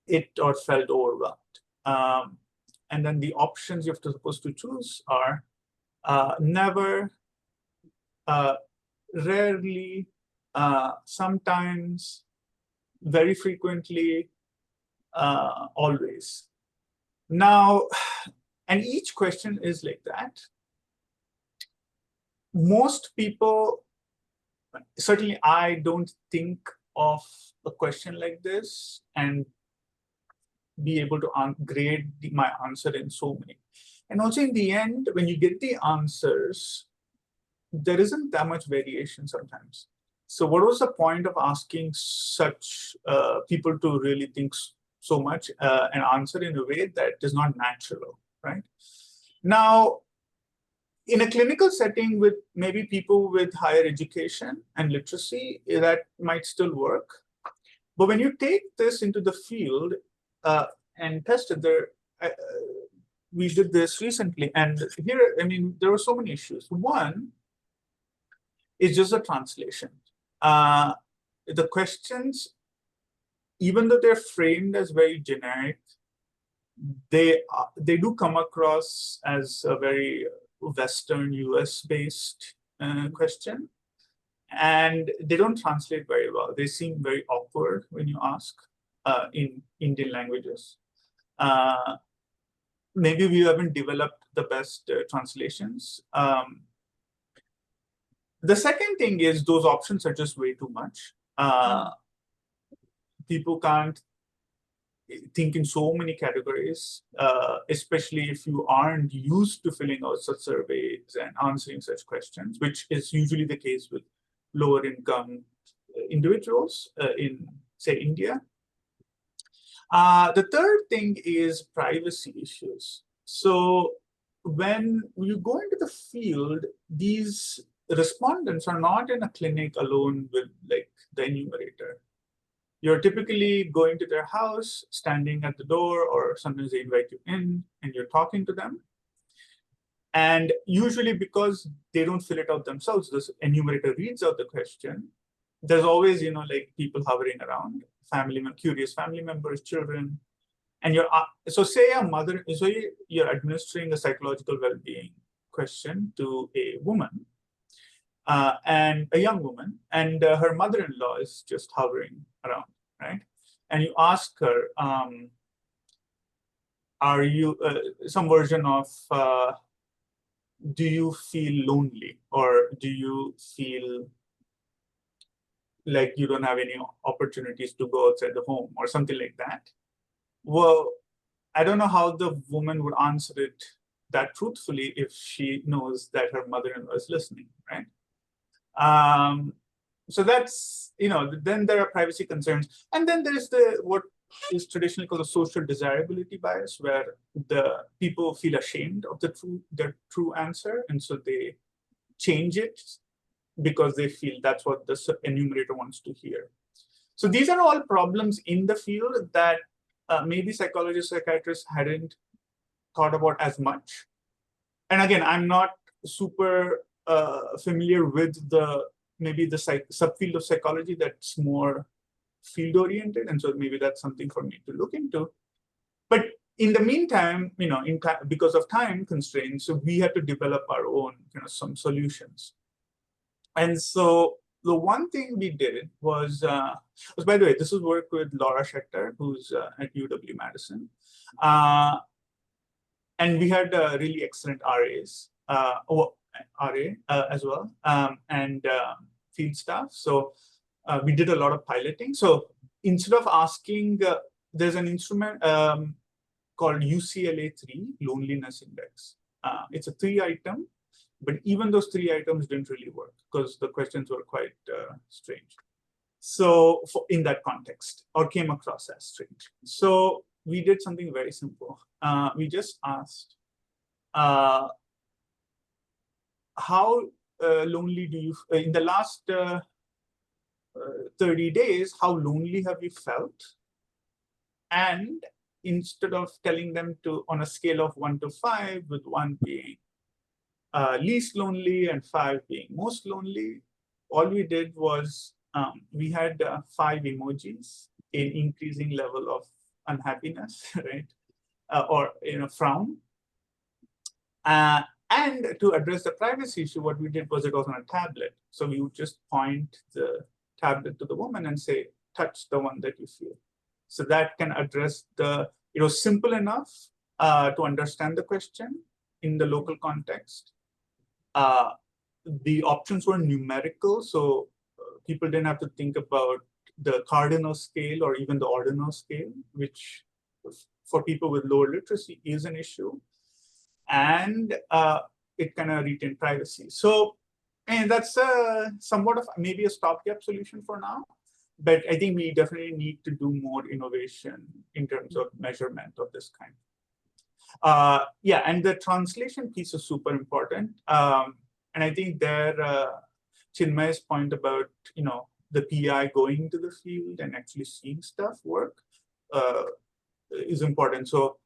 it or felt overwhelmed? and then the options you're supposed to choose are never, rarely, sometimes, very frequently, always. Now, and each question is like that. Most people, certainly I don't think of a question like this and be able to grade my answer in so many. And also in the end, when you get the answers, there isn't that much variation sometimes. So what was the point of asking such people to really think so much and answer in a way that is not natural, right? Now, in a clinical setting with maybe people with higher education and literacy, that might still work. But when you take this into the field and test it, we did this recently. And here, I mean, there were so many issues. One is just a translation. The questions, even though they're framed as very generic, they do come across as a very Western US-based question, and they don't translate very well. They seem very awkward when you ask in Indian languages. Maybe we haven't developed the best translations. The second thing is those options are just way too much. People can't think in so many categories, especially if you aren't used to filling out such surveys and answering such questions, which is usually the case with lower income individuals in, say, India. The third thing is privacy issues. So when you go into the field, these respondents are not in a clinic alone with like the enumerator. You're typically going to their house, standing at the door, or sometimes they invite you in and you're talking to them. And usually because they don't fill it out themselves, this enumerator reads out the question. There's always, you know, like people hovering around, curious family members, children. And so say a mother, so you're administering a psychological well-being question to a woman, and a young woman, and her mother-in-law is just hovering around, right? And you ask her, are you, some version of, do you feel lonely, or do you feel like you don't have any opportunities to go outside the home, or something like that? Well, I don't know how the woman would answer it that truthfully if she knows that her mother-in-law is listening, right? So that's, you know, then there are privacy concerns. And then there's what is traditionally called the social desirability bias, where the people feel ashamed of their true answer. And so they change it because they feel that's what the enumerator wants to hear. So these are all problems in the field that maybe psychologists, psychiatrists hadn't thought about as much. And again, I'm not super familiar with maybe the subfield of psychology that's more field oriented. And so maybe that's something for me to look into. But in the meantime, you know, because of time constraints, so we had to develop our own, you know, some solutions. And so the one thing we did was by the way, this is work with Laura Schechter, who's at UW-Madison. And we had really excellent RAs, RA as well, and field staff. So we did a lot of piloting. So instead of asking, there's an instrument called UCLA3, Loneliness Index. It's a 3-item, but even those 3 items didn't really work because the questions were quite strange. So in that context, or came across as strange. So we did something very simple. We just asked, how lonely do you, in the last 30 days, how lonely have you felt? And instead of telling them to, on a scale of 1 to 5, with 1 being least lonely and 5 being most lonely, all we did was we had 5 emojis in increasing level of unhappiness, right? or frown. And to address the privacy issue, what we did was it was on a tablet. So we would just point the tablet to the woman and say, touch the one that you feel. So that can address it was simple enough to understand the question in the local context. The options were numerical, so people didn't have to think about the cardinal scale or even the ordinal scale, which for people with lower literacy is an issue. And it kind of retained privacy. So, and that's somewhat of maybe a stopgap solution for now. But I think we definitely need to do more innovation in terms of measurement of this kind. Yeah, and the translation piece is super important. And I think there, Chinmaya's point about the PI going to the field and actually seeing stuff work is important. So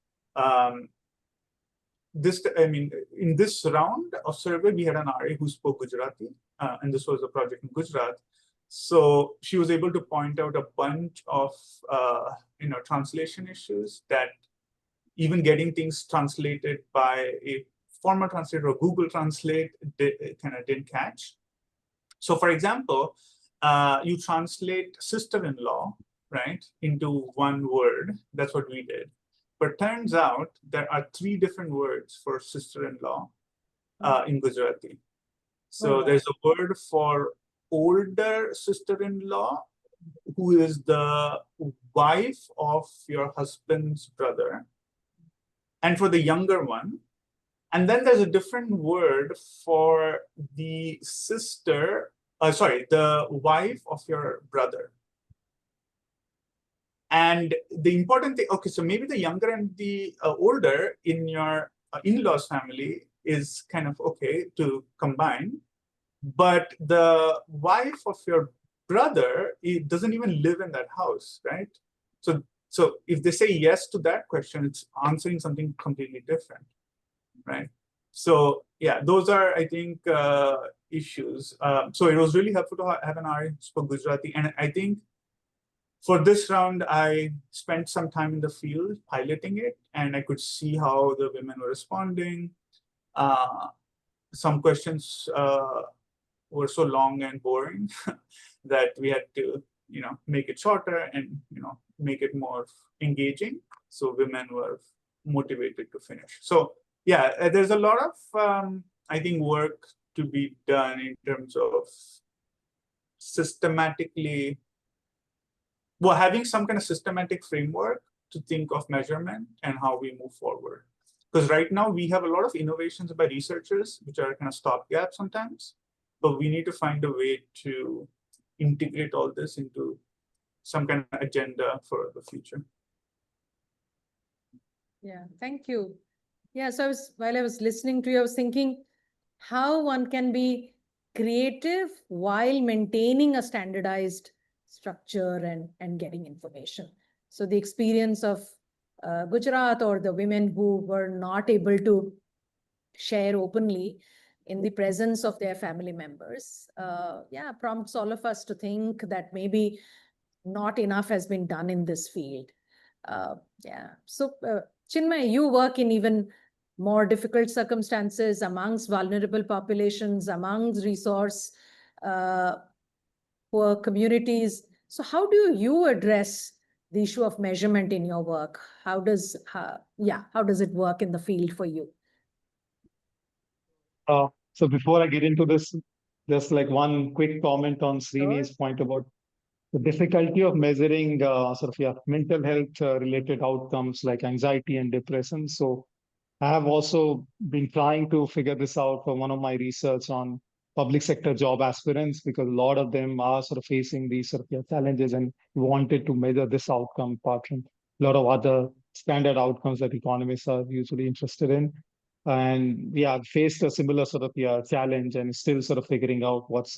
in this round of survey, we had an RA who spoke Gujarati, and this was a project in Gujarat. So she was able to point out a bunch of translation issues that even getting things translated by a formal translator or Google Translate kind of didn't catch. So for example, you translate sister-in-law, right, into one word. That's what we did. But turns out there are 3 different words for sister-in-law in Gujarati. So there's a word for older sister-in-law, who is the wife of your husband's brother, and for the younger one. And then there's a different word for the the wife of your brother. And the important thing, okay, so maybe the younger and the older in your in-laws family is kind of okay to combine, but the wife of your brother, it doesn't even live in that house, right? So if they say yes to that question, it's answering something completely different, right? So yeah, those are, I think, issues. So it was really helpful to have an RA who spoke Gujarati. And I think for this round, I spent some time in the field piloting it, and I could see how the women were responding. Some questions were so long and boring that we had to, make it shorter and, make it more engaging. So women were motivated to finish. So yeah, there's a lot of, I think, work to be done in terms of systematically, having some kind of systematic framework to think of measurement and how we move forward. Because right now we have a lot of innovations by researchers, which are kind of stopgap sometimes, but we need to find a way to integrate all this into some kind of agenda for the future. Yeah, thank you. Yeah, so while I was listening to you, I was thinking how one can be creative while maintaining a standardized structure and getting information. So the experience of Gujarat, or the women who were not able to share openly in the presence of their family members, prompts all of us to think that maybe not enough has been done in this field. So Chinmay, you work in even more difficult circumstances, amongst vulnerable populations, amongst resource poor communities. So how do you address the issue of measurement in your work? How does it work in the field for you? So before I get into this, just like one quick comment on Srini's point about the difficulty of measuring mental health related outcomes like anxiety and depression. So I have also been trying to figure this out for one of my research on public sector job aspirants, because a lot of them are facing these challenges and wanted to measure this outcome apart from a lot of other standard outcomes that economists are usually interested in. And I've faced a similar challenge and still figuring out what's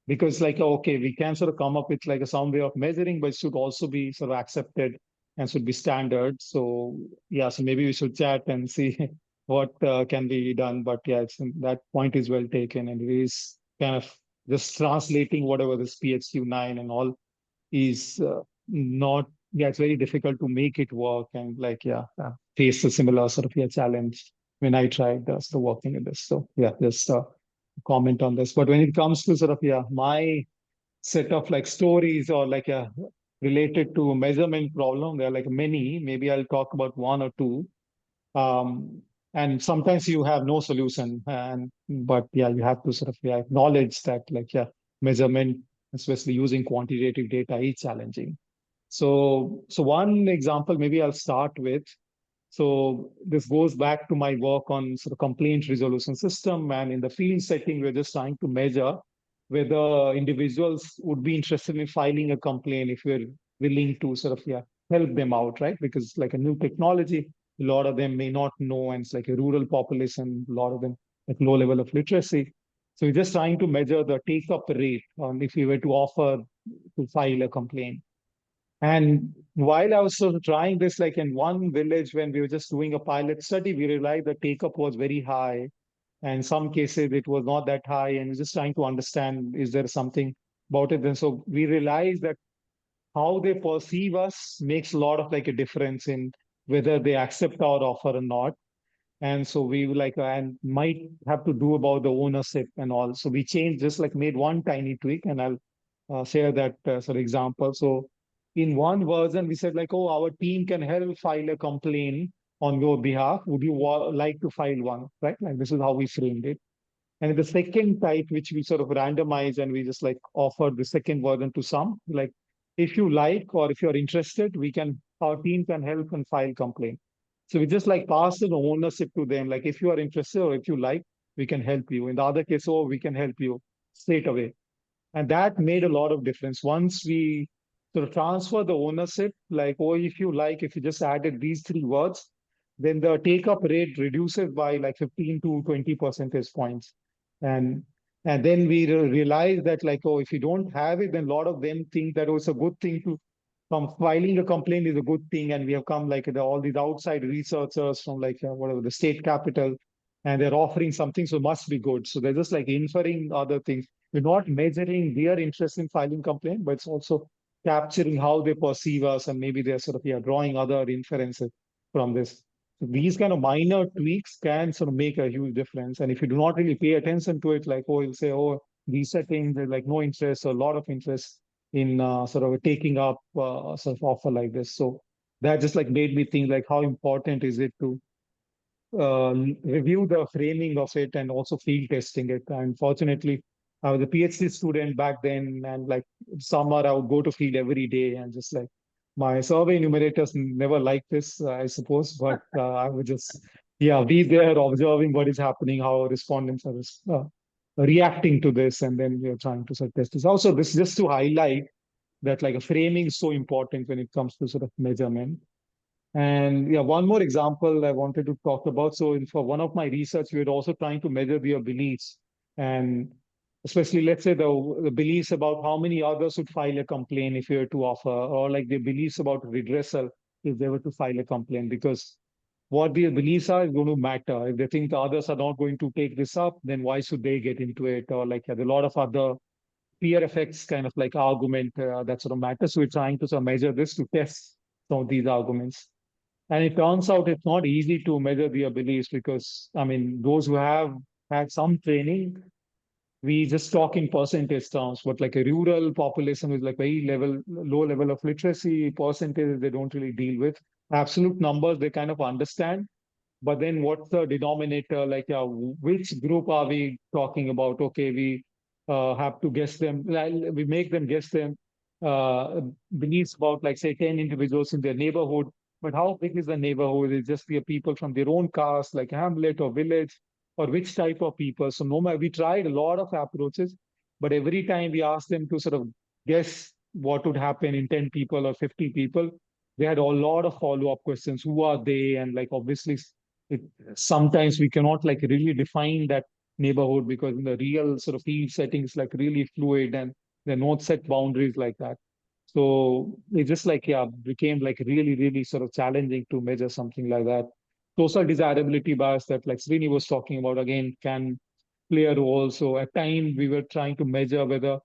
because okay, we can come up with some way of measuring, but it should also be accepted and should be standard. So so maybe we should chat and see what can be done. But that point is well taken, and it is kind of just translating whatever this PHQ-9 and all is not. It's very difficult to make it work, and faced a similar sort of challenge when I tried sort of working in this. So yeah, just comment on this. But when it comes to sort of my set of like stories or like related to measurement problem, there are like many. Maybe I'll talk about one or two. And sometimes you have no solution, but yeah, you have to sort of acknowledge that like measurement, especially using quantitative data, is challenging. So one example maybe I'll start with. So this goes back to my work on sort of complaint resolution system, and in the field setting, we're just trying to measure whether individuals would be interested in filing a complaint if we're willing to sort of help them out, right? Because like a new technology, a lot of them may not know, and it's like a rural population, a lot of them at low level of literacy. So we're just trying to measure the take-up rate on if we were to offer to file a complaint. And while I was sort of trying this, like in one village, when we were just doing a pilot study, we realized the take-up was very high. And in some cases, it was not that high. And we're just trying to understand, is there something about it? And so we realized that how they perceive us makes a lot of like a difference in whether they accept our offer or not. And so we like and might have to do about the ownership and all. So we changed, just like made one tiny tweak, and I'll share that sort of example. So in one version, we said like, oh, our team can help file a complaint on your behalf. Would you like to file one? Right? Like this is how we framed it. And the second type, which we sort of randomize, and we just like offer the second version to some, like if you like or if you're interested, our team can help and file complaint. So we just like pass the ownership to them. Like if you are interested or if you like, we can help you. In the other case, oh, we can help you straight away. And that made a lot of difference. Once we sort of transfer the ownership, like, oh, if you like, if you just added these three words, then the take-up rate reduces by like 15 to 20 percentage points. And then we realize that like, oh, if you don't have it, then a lot of them think that, oh, it's a good thing to filing a complaint is a good thing. And we have come like all these outside researchers from like whatever the state capital, and they're offering something, so must be good. So they're just like inferring other things. We're not measuring their interest in filing complaint, but it's also capturing how they perceive us, and maybe they're sort of drawing other inferences from this. So these kind of minor tweaks can sort of make a huge difference. And if you do not really pay attention to it, like, oh, you'll say, oh, these settings, there's like no interest or a lot of interest in sort of taking up sort of offer like this. So that just like made me think like how important is it to review the framing of it and also field testing it. And fortunately, I was a PhD student back then, and like summer I would go to field every day, and just like my survey enumerators never liked this, I suppose, but I would just be there observing what is happening, how respondents are reacting to this, and then we are trying to sort of test this. Also, this just to highlight that like a framing is so important when it comes to sort of measurement. And yeah, one more example I wanted to talk about. So for one of my research, we were also trying to measure their beliefs, and especially let's say the beliefs about how many others would file a complaint if you were to offer, or like their beliefs about redressal if they were to file a complaint, because what their beliefs are is going to matter. If they think the others are not going to take this up, then why should they get into it? Or like a lot of other peer effects kind of like argument that sort of matters. So we're trying to sort of measure this to test some of these arguments. And it turns out it's not easy to measure their beliefs, because, I mean, those who have had some training, we just talk in percentage terms, but like a rural population with like low level of literacy, percentages they don't really deal with. Absolute numbers they kind of understand, but then what's the denominator? Like, which group are we talking about? Okay, we have to guess them. We make them guess them beliefs about, like, say, 10 individuals in their neighborhood. But how big is the neighborhood? Is it just the people from their own caste, like hamlet or village, or which type of people? So no matter, we tried a lot of approaches, but every time we asked them to sort of guess what would happen in 10 people or 50 people, they had a lot of follow-up questions. Who are they? And like, obviously, sometimes we cannot like really define that neighborhood, because in the real sort of field settings like really fluid, and there are no set boundaries like that. So it just like became like really sort of challenging to measure something like that. Social desirability bias that like Srini was talking about again can play a role. So at times we were trying to measure whether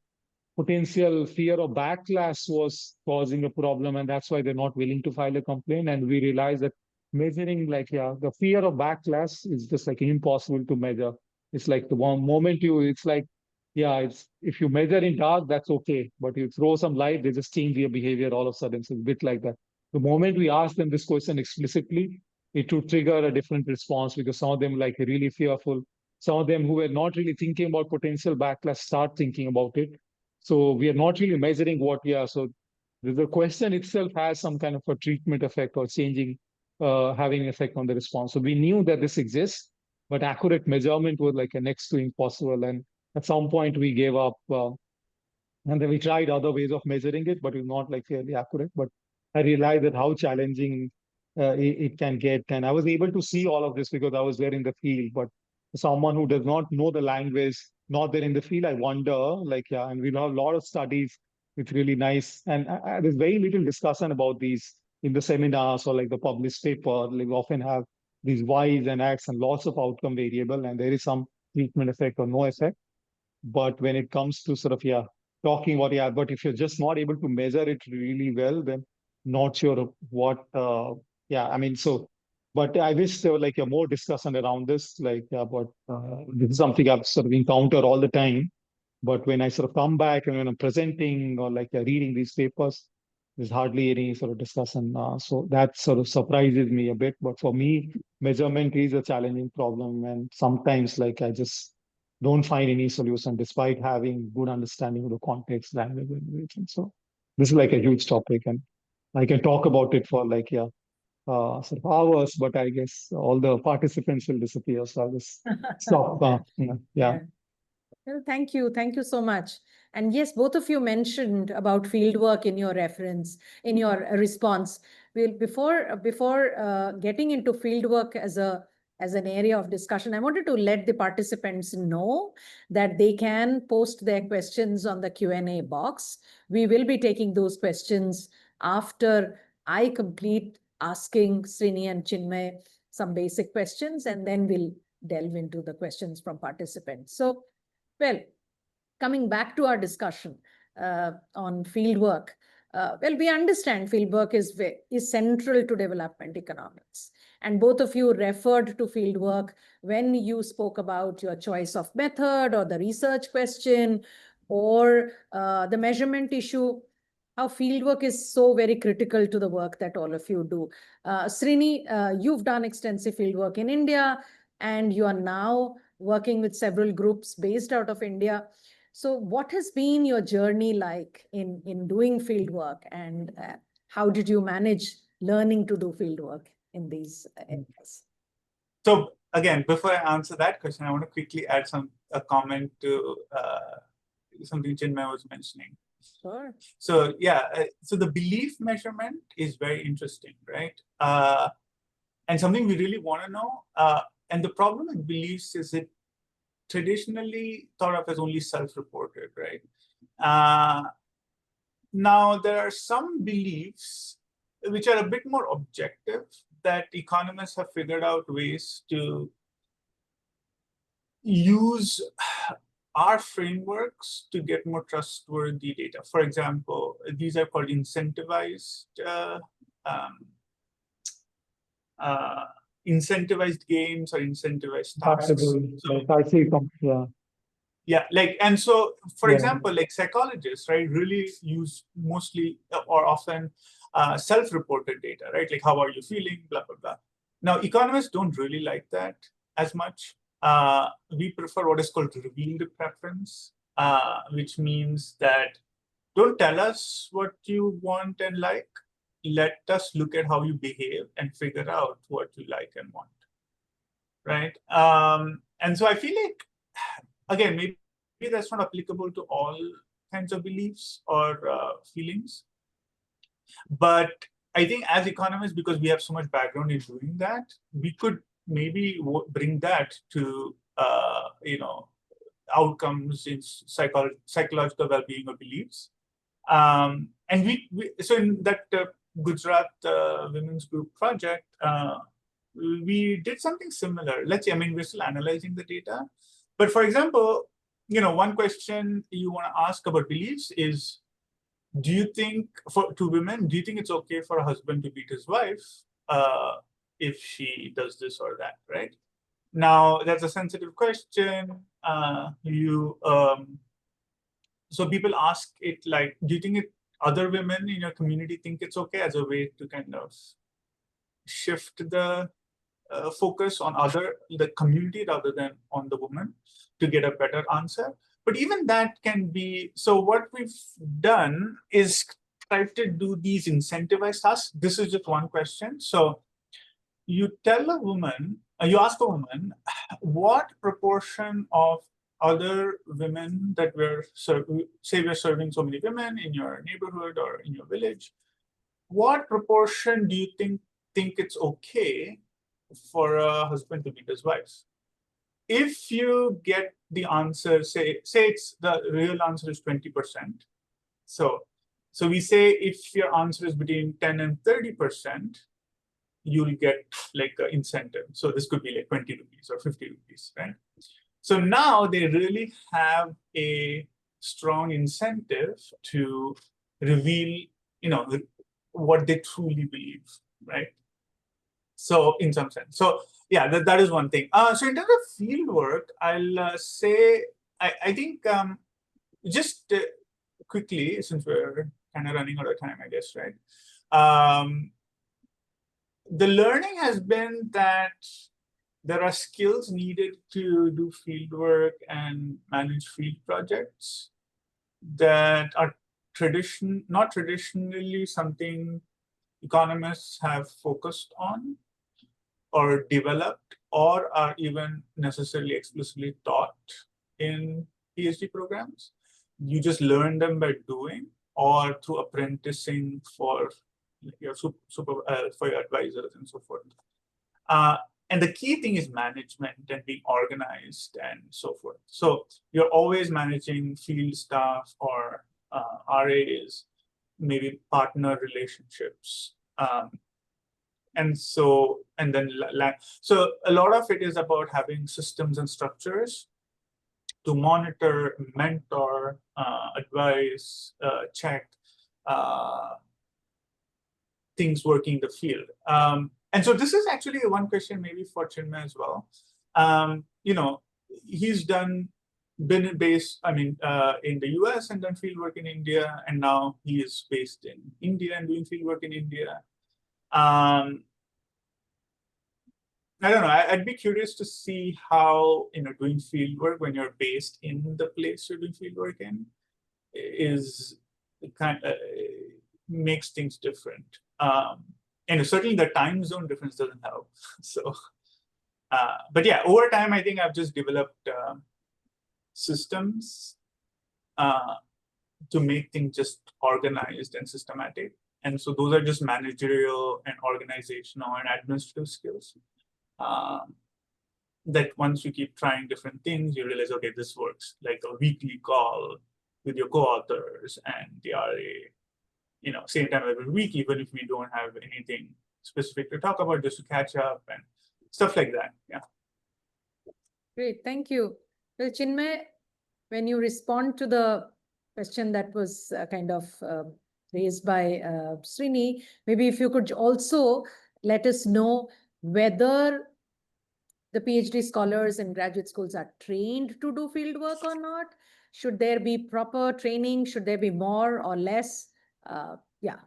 potential fear of backlash was causing a problem, and that's why they're not willing to file a complaint. And we realized that measuring, like, yeah, the fear of backlash is just like impossible to measure. It's like the one moment it's like, yeah, it's if you measure in dark, that's okay. But you throw some light, they just change their behavior all of a sudden. So it's a bit like that. The moment we ask them this question explicitly, it would trigger a different response because some of them like really fearful. Some of them who were not really thinking about potential backlash start thinking about it. So we are not really measuring what we are. So the question itself has some kind of a treatment effect or changing, having an effect on the response. So we knew that this exists, but accurate measurement was like a next to impossible. And at some point we gave up, and then we tried other ways of measuring it, but it's not like fairly accurate. But I realized that how challenging it can get. And I was able to see all of this because I was there in the field. But someone who does not know the language, not there in the field, I wonder, like, yeah, and we have a lot of studies with really nice, and there's very little discussion about these in the seminars or like the published paper. Like we often have these Y's and X and lots of outcome variable, and there is some treatment effect or no effect. But when it comes to sort of, yeah, talking about, yeah, but if you're just not able to measure it really well, then not sure what, yeah, I mean, so, but I wish there were like a more discussion around this, like, but this is something I've sort of encountered all the time. But when I sort of come back and when I'm presenting or like reading these papers, there's hardly any sort of discussion. So that sort of surprises me a bit. But for me, measurement is a challenging problem. And sometimes like I just don't find any solution despite having good understanding of the context, language, and everything. So this is like a huge topic. And I can talk about it for like, yeah, sort of hours, but I guess all the participants will disappear. So I'll just stop. Yeah. Yeah. Well, thank you. Thank you so much. And yes, both of you mentioned about fieldwork in your reference, in your response. Well, before getting into fieldwork as an area of discussion, I wanted to let the participants know that they can post their questions on the Q&A box. We will be taking those questions after I complete asking Srini and Chinmay some basic questions, and then we'll delve into the questions from participants. So, well, coming back to our discussion on fieldwork, well, we understand fieldwork is central to development economics. And both of you referred to fieldwork when you spoke about your choice of method or the research question or the measurement issue, how fieldwork is so very critical to the work that all of you do. Srini, you've done extensive fieldwork in India, and you are now working with several groups based out of India. So what has been your journey like in doing fieldwork, and how did you manage learning to do fieldwork in these areas? So again, before I answer that question, I want to quickly add a comment to something Chinmaya was mentioning. Sure. So yeah, so the belief measurement is very interesting, right? And something we really want to know. And the problem with beliefs is it traditionally thought of as only self-reported, right? Now, there are some beliefs which are a bit more objective that economists have figured out ways to use our frameworks to get more trustworthy data. For example, these are called incentivized incentivized games or incentivized tasks. So, I see. Yeah. Yeah, like, and so, for example, like psychologists, right, really use mostly or often self-reported data, right? Like, how are you feeling, blah, blah, blah. Now, economists don't really like that as much. We prefer what is called revealed preference, which means that don't tell us what you want and like. Let us look at how you behave and figure out what you like and want, right? And so I feel like, again, maybe that's not applicable to all kinds of beliefs or feelings. But I think as economists, because we have so much background in doing that, we could maybe bring that to, outcomes in psychological well-being or beliefs. And so in that Gujarat Women's Group project, we did something similar. Let's say, I mean, we're still analyzing the data. But for example, one question you want to ask about beliefs is, do you think, to women, do you think it's okay for a husband to beat his wife if she does this or that, right? Now, that's a sensitive question. So people ask it like, do you think other women in your community think it's okay, as a way to kind of shift the focus on the community rather than on the woman to get a better answer? But even that can be, so what we've done is try to do these incentivized tasks. This is just one question. So you tell a woman, you ask a woman, what proportion of other women that say we're serving so many women in your neighborhood or in your village, what proportion do you think it's okay for a husband to beat his wife? If you get the answer, say it's the real answer is 20%. So we say if your answer is between 10 and 30%, you'll get like an incentive. So this could be like 20 rupees or 50 rupees, right? So now they really have a strong incentive to reveal, what they truly believe, right? So in some sense, so yeah, that is one thing. So in terms of field work, I'll say, I think just quickly, since we're kind of running out of time, I guess, right? The learning has been that there are skills needed to do field work and manage field projects that are not traditionally something economists have focused on or developed or are even necessarily explicitly taught in PhD programs. You just learn them by doing or through apprenticing for your for your advisors and so forth. And the key thing is management and being organized and so forth. So you're always managing field staff or RAs, maybe partner relationships. So a lot of it is about having systems and structures to monitor, mentor, advise, check things working in the field. And so this is actually one question maybe for Chinmaya as well. He's been based, in the US and done fieldwork in India, and now he is based in India and doing fieldwork in India. I don't know, I'd be curious to see how, doing fieldwork when you're based in the place you're doing fieldwork in makes things different. And certainly the time zone difference doesn't help. So, but yeah, over time, I think I've just developed systems to make things just organized and systematic. And so those are just managerial and organizational and administrative skills that once you keep trying different things, you realize, okay, this works, like a weekly call with your co-authors and the RA, same time every week, even if we don't have anything specific to talk about, just to catch up and stuff like that. Yeah. Great, thank you. Well, Chinmay, when you respond to the question that was raised by Srini, maybe if you could also let us know whether the PhD scholars in graduate schools are trained to do field work or not. Should there be proper training? Should there be more or less? Yeah,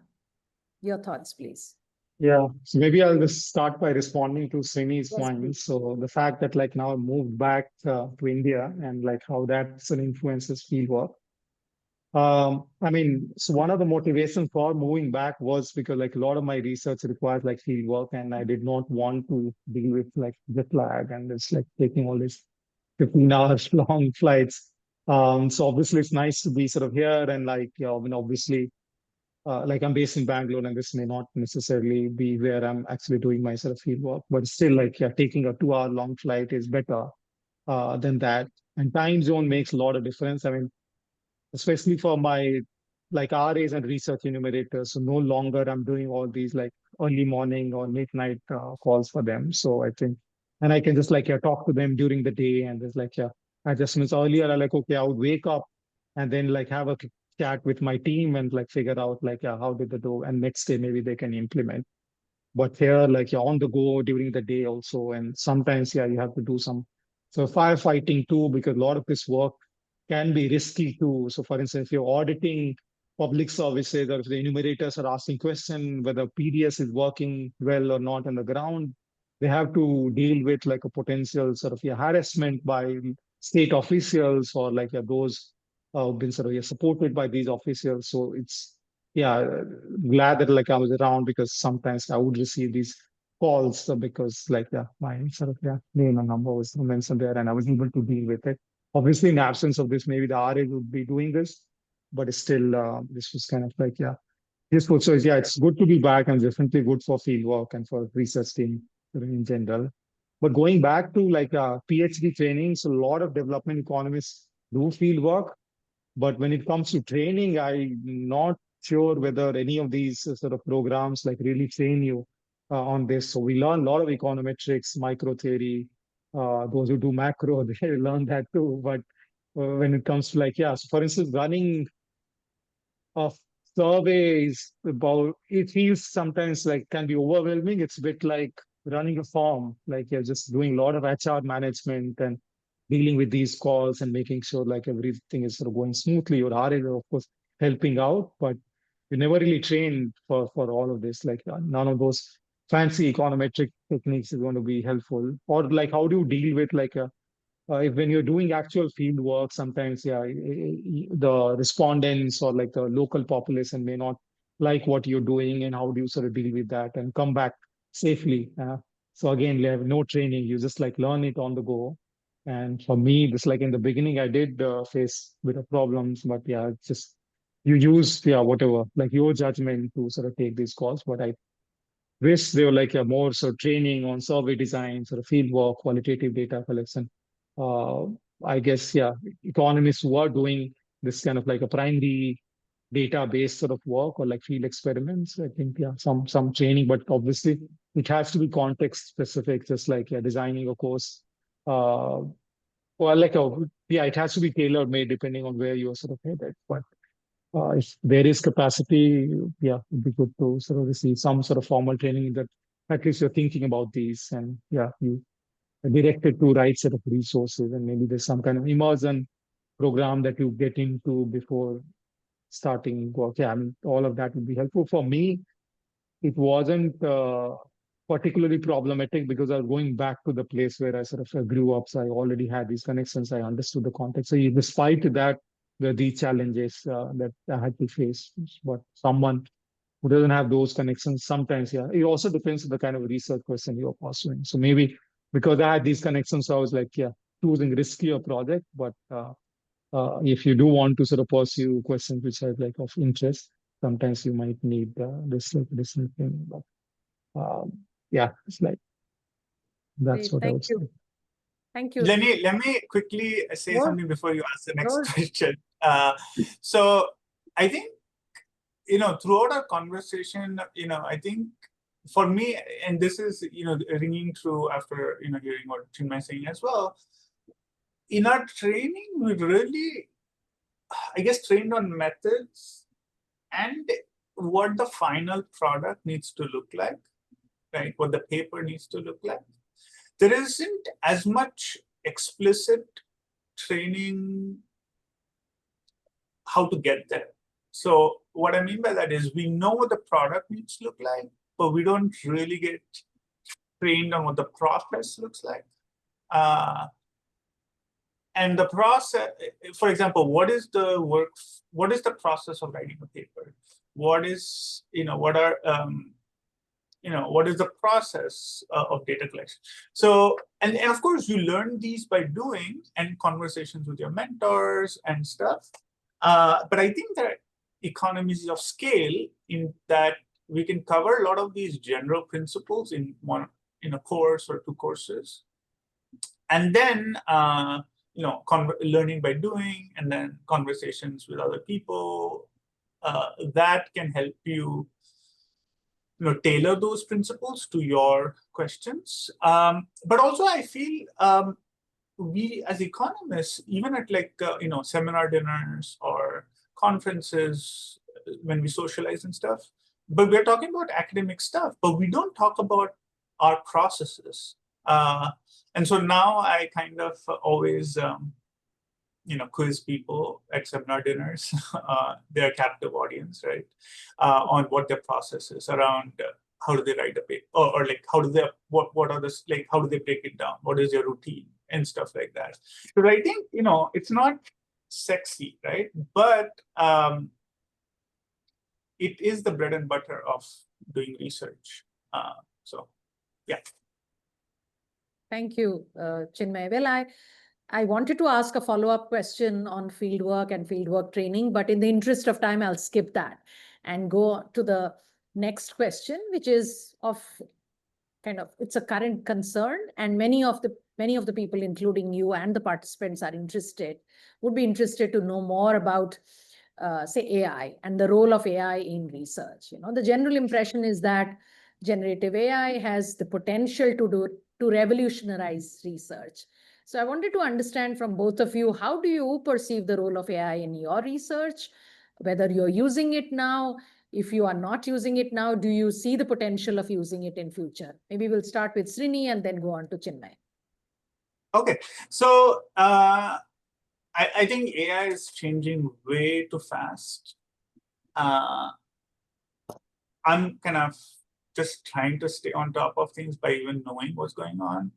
your thoughts, please. Yeah, so maybe I'll just start by responding to Srini's point. So the fact that now I moved back to India and how that influences fieldwork. So one of the motivations for moving back was because a lot of my research requires fieldwork, and I did not want to deal with jet lag and it's taking all these 15 hours long flights. So obviously it's nice to be sort of here and obviously I'm based in Bangalore, and this may not necessarily be where I'm actually doing my sort of field work, but still taking a 2-hour long flight is better than that. And time zone makes a lot of difference. Especially for my RAs and research enumerators. So no longer I'm doing all these early morning or midnight calls for them. So I think, and I can just talk to them during the day, and there's adjustments. Earlier I okay, I would wake up and then have a chat with my team and figure out how did they do, and next day maybe they can implement. But here, like you're on the go during the day also, and sometimes, yeah, you have to do some so firefighting too, because a lot of this work can be risky too. So, for instance, if you're auditing public services, or if the enumerators are asking question whether PDS is working well or not on the ground, they have to deal with like a potential sort of harassment by state officials, or like those who've been sort of supported by these officials. So it's yeah, glad that like I was around, because sometimes I would receive these calls because like my sort of name and number was mentioned there, and I was able to deal with it. Obviously, in absence of this, maybe the RA would be doing this, but still, this was kind of like useful. So yeah, it's good to be back, and definitely good for field work and for research team in general. But going back to like PhD training, so a lot of development economists do field work, but when it comes to training, I'm not sure whether any of these sort of programs like really train you on this. So we learn a lot of econometrics, micro theory. Those who do macro, they learn that too. But when it comes to like, so for instance, running of surveys about, it feels sometimes like can be overwhelming. It's a bit like running a farm, like you're just doing a lot of HR management and dealing with these calls and making sure like everything is sort of going smoothly. Your RA, of course, helping out, but you never really trained for all of this. Like none of those fancy econometric techniques is going to be helpful. Or like how do you deal with like a if when you're doing actual field work, sometimes the respondents or like the local population may not like what you're doing, and how do you sort of deal with that and come back safely? So again, you have no training, you just like learn it on the go. And for me, this like in the beginning, I did face a bit of problems, but yeah, it's just you use whatever like your judgment to sort of take these calls. But I wish they were like a more sort of training on survey design, sort of field work, qualitative data collection. Uh, I guess, economists who are doing this kind of like a primary database sort of work or like field experiments, I think, some training, but obviously it has to be context specific, just like designing a course. Or like it has to be tailor made depending on where you're sort of headed. But if there is capacity, it'd be good to sort of receive some sort of formal training that at least you're thinking about these, and you are directed to right set of resources, and maybe there's some kind of immersion program that you get into before starting work. I mean, all of that would be helpful. For me, it wasn't particularly problematic because I was going back to the place where I sort of grew up. So I already had these connections. I understood the context. So despite that, there are these challenges that I had to face. But someone who doesn't have those connections, sometimes, it also depends on the kind of research person you're pursuing. So maybe because I had these connections, so I was like, choosing riskier project. But if you do want to sort of pursue questions which are like of interest, sometimes you might need this thing. But it's like that's Great. what I Thank would you. say. Thank you. Let me quickly say Sure. something before you ask the next Sure. question. So I think, throughout our conversation, I think for me, and this is, ringing true after, hearing what Chinmaya is saying as well, in our training, we really, I guess, trained on methods and what the final product needs to look like, right? What the paper needs to look like. There isn't as much explicit training how to get there. So what I mean by that is we know what the product needs to look like, but we don't really get trained on what the process looks like. And the process, for example, what is the process of writing a paper? What is, what is the process of data collection? So, and of course, you learn these by doing and conversations with your mentors and stuff. But I think there are economies of scale in that we can cover a lot of these general principles in a course or two courses. And then, learning by doing, and then conversations with other people, that can help you, tailor those principles to your questions. But also I feel we as economists, even at like, seminar dinners or conferences, when we socialize and stuff, but we're talking about academic stuff, but we don't talk about our processes. And so now I kind of always, quiz people at seminar dinners, their captive audience, right, on what their process is around how do they write a paper, or like how do they, what are the, like, how do they break it down? What is their routine and stuff like that? So I think, it's not sexy, right? But it is the bread and butter of doing research. So, yeah. Thank you, Chinmay. Well, I wanted to ask a follow-up question on fieldwork and fieldwork training, but in the interest of time, I'll skip that and go to the next question, which is of kind of, it's a current concern, and many of the people, including you and the participants, would be interested to know more about say AI and the role of AI in research. The general impression is that generative AI has the potential to revolutionize research. So I wanted to understand from both of you, how do you perceive the role of AI in your research, whether you're using it now? If you are not using it now, do you see the potential of using it in future? Maybe we'll start with Srini and then go on to Chinmay. Okay, so I think AI is changing way too fast. I'm kind of just trying to stay on top of things by even knowing what's going on,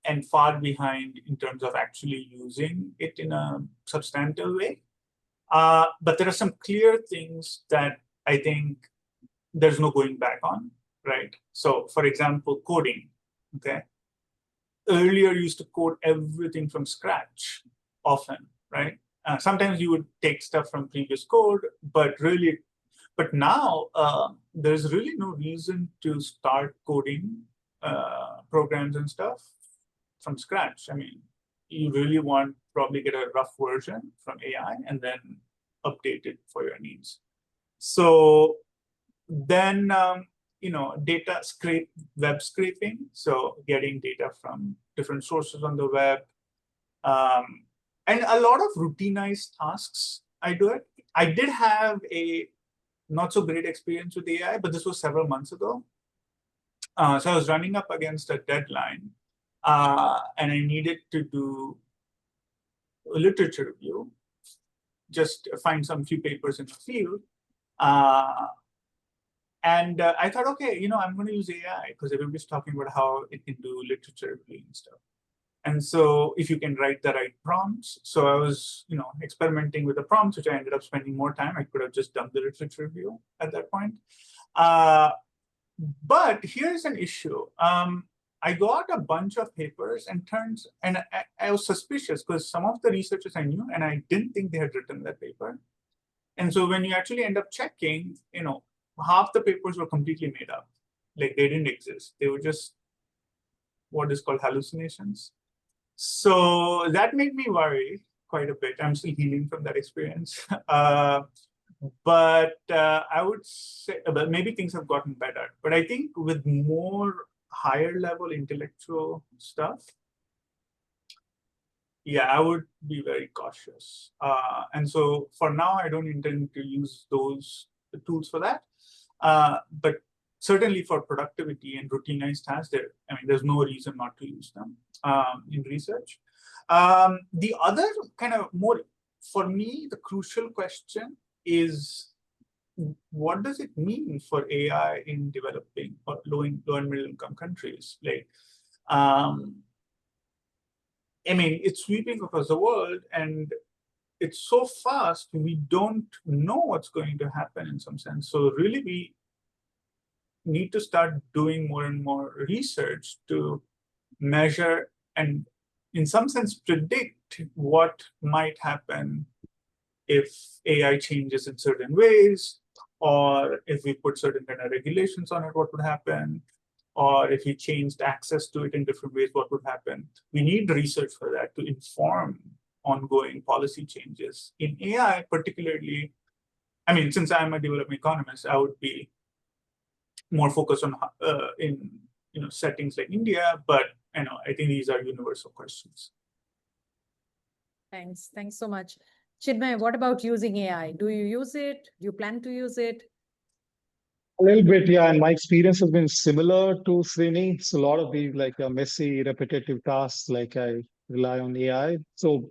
and far behind in terms of actually using it in a substantive way. But there are some clear things that I think there's no going back on, right? So, for example, coding, okay? Earlier, you used to code everything from scratch, often, right? Sometimes you would take stuff from previous code, but now there's really no reason to start coding programs and stuff from scratch. I mean, you really want probably get a rough version from AI and then update it for your needs. So then, data web scraping. So getting data from different sources on the web. And a lot of routinized tasks, I do it. I did have a not so great experience with AI, but this was several months ago. So I was running up against a deadline, and I needed to do a literature review, just find some few papers in the field. And I thought, okay, I'm going to use AI because everybody's talking about how it can do literature review and stuff. And so if you can write the right prompts. So I was, experimenting with the prompts, which I ended up spending more time. I could have just done the literature review at that point. But here's an issue. I got a bunch of papers and I was suspicious because some of the researchers I knew, and I didn't think they had written that paper. And so when you actually end up checking, half the papers were completely made up. Like they didn't exist. They were just what is called hallucinations. So that made me worry quite a bit. I'm still healing from that experience. But I would say maybe things have gotten better. But I think with more higher level intellectual stuff, yeah, I would be very cautious. And so for now, I don't intend to use those tools for that. But certainly for productivity and routinized tasks, there's no reason not to use them in research. The other kind of more, for me, the crucial question is, what does it mean for AI in developing or low and middle income countries? Like, it's sweeping across the world and it's so fast, we don't know what's going to happen in some sense. So really, we need to start doing more and more research to measure and in some sense predict what might happen if AI changes in certain ways, or if we put certain kind of regulations on it, what would happen, or if we changed access to it in different ways, what would happen. We need research for that to inform ongoing policy changes. In AI particularly, since I'm a development economist, I would be more focused on in settings like India, but I think these are universal questions. Thanks so much. Chinmaya, what about using AI? Do you use it? Do you plan to use it? A little bit, yeah. And my experience has been similar to Srini. So a lot of these like messy, repetitive tasks, like I rely on AI. So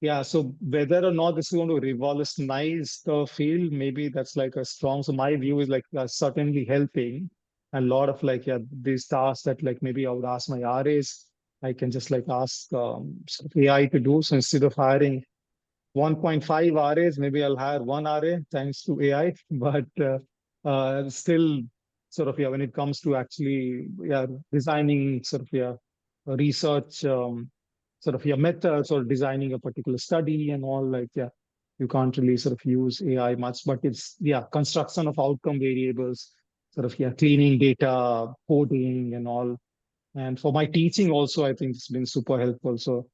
yeah, so whether or not this is going to revolutionize the field, maybe that's like a strong. So my view is like certainly helping. A lot of like yeah, these tasks that like maybe I would ask my RAs, I can just like ask sort of AI to do. So instead of hiring 1.5 RAs, maybe I'll hire one RA thanks to AI. But still, sort of yeah, when it comes to actually yeah designing sort of yeah research sort of yeah methods or designing a particular study and all like yeah, you can't really sort of use AI much. But it's yeah construction of outcome variables, sort of yeah cleaning data, coding and all. And for my teaching also, I think it's been super helpful. So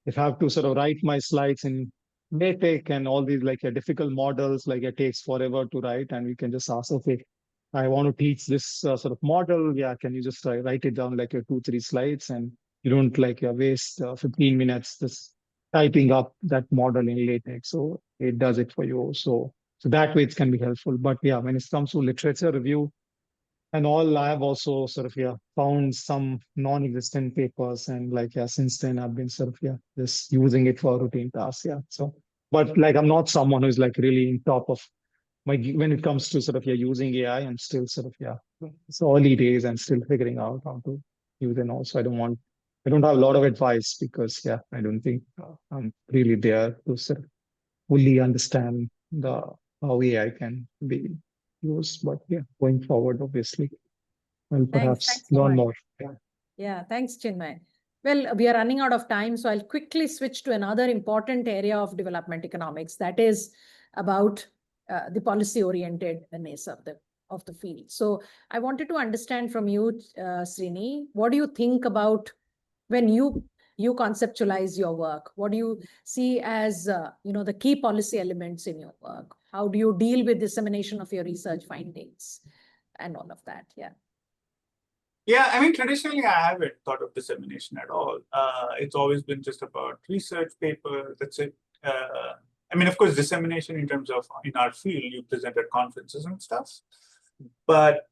if I have to sort of write my slides in LaTeX and all these like difficult models, like it takes forever to write, and we can just ask, okay, I want to teach this sort of model. Yeah, can you just write it down like 2, 3 slides, and you don't like waste 15 minutes just typing up that model in LaTeX. So it does it for you. So that way it can be helpful. But yeah, when it comes to literature review, and all, I have also sort of yeah found some non-existent papers, and like yeah since then I've been sort of yeah just using it for routine tasks. Yeah, so but like I'm not someone who's like really in top of my when it comes to sort of yeah using AI. I'm still sort of yeah it's early days and still figuring out how to use it. Also I don't have a lot of advice because yeah I don't think I'm really there to sort of fully understand the how AI can be used. But yeah, going forward, obviously, I'll perhaps Thanks so learn much. more. Yeah, thanks, Chinmay. Well, we are running out of time, so I'll quickly switch to another important area of development economics, that is about the policy-orientedness of the field. So I wanted to understand from you, Srini, what do you think about when you conceptualize your work? What do you see as the key policy elements in your work? How do you deal with dissemination of your research findings and all of that? Yeah. Yeah, I mean, traditionally, I haven't thought of dissemination at all. It's always been just about research paper, that's it. I mean, of course, dissemination in terms of in our field, you present at conferences and stuff. But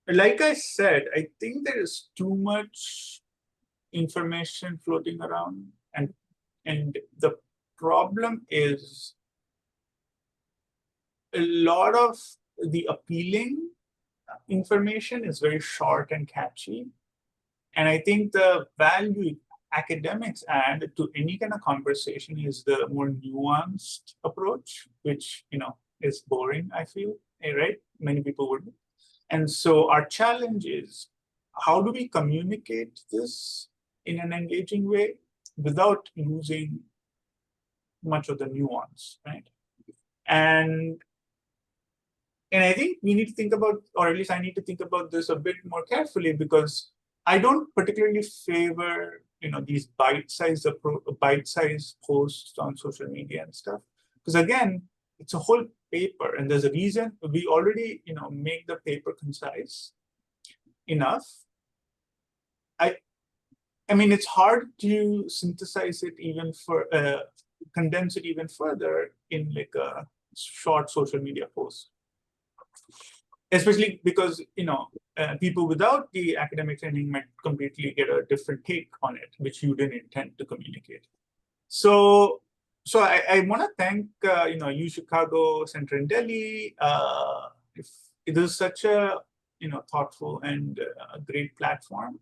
like I said, I think there is too much information floating around. And the problem is a lot of the appealing information is very short and catchy. And I think the value academics add to any kind of conversation is the more nuanced approach, which, is boring, I feel, right? Many people would. And so our challenge is, how do we communicate this in an engaging way without losing much of the nuance, right? And I think we need to think about, or at least I need to think about this a bit more carefully, because I don't particularly favor, these bite-sized posts on social media and stuff. Because again, it's a whole paper, and there's a reason we already, make the paper concise enough. I mean, it's hard to synthesize it even for condense it even further in like a short social media post. Especially because, people without the academic training might completely get a different take on it, which you didn't intend to communicate. So I want to thank, UChicago Center in Delhi. It is such a, thoughtful and great platform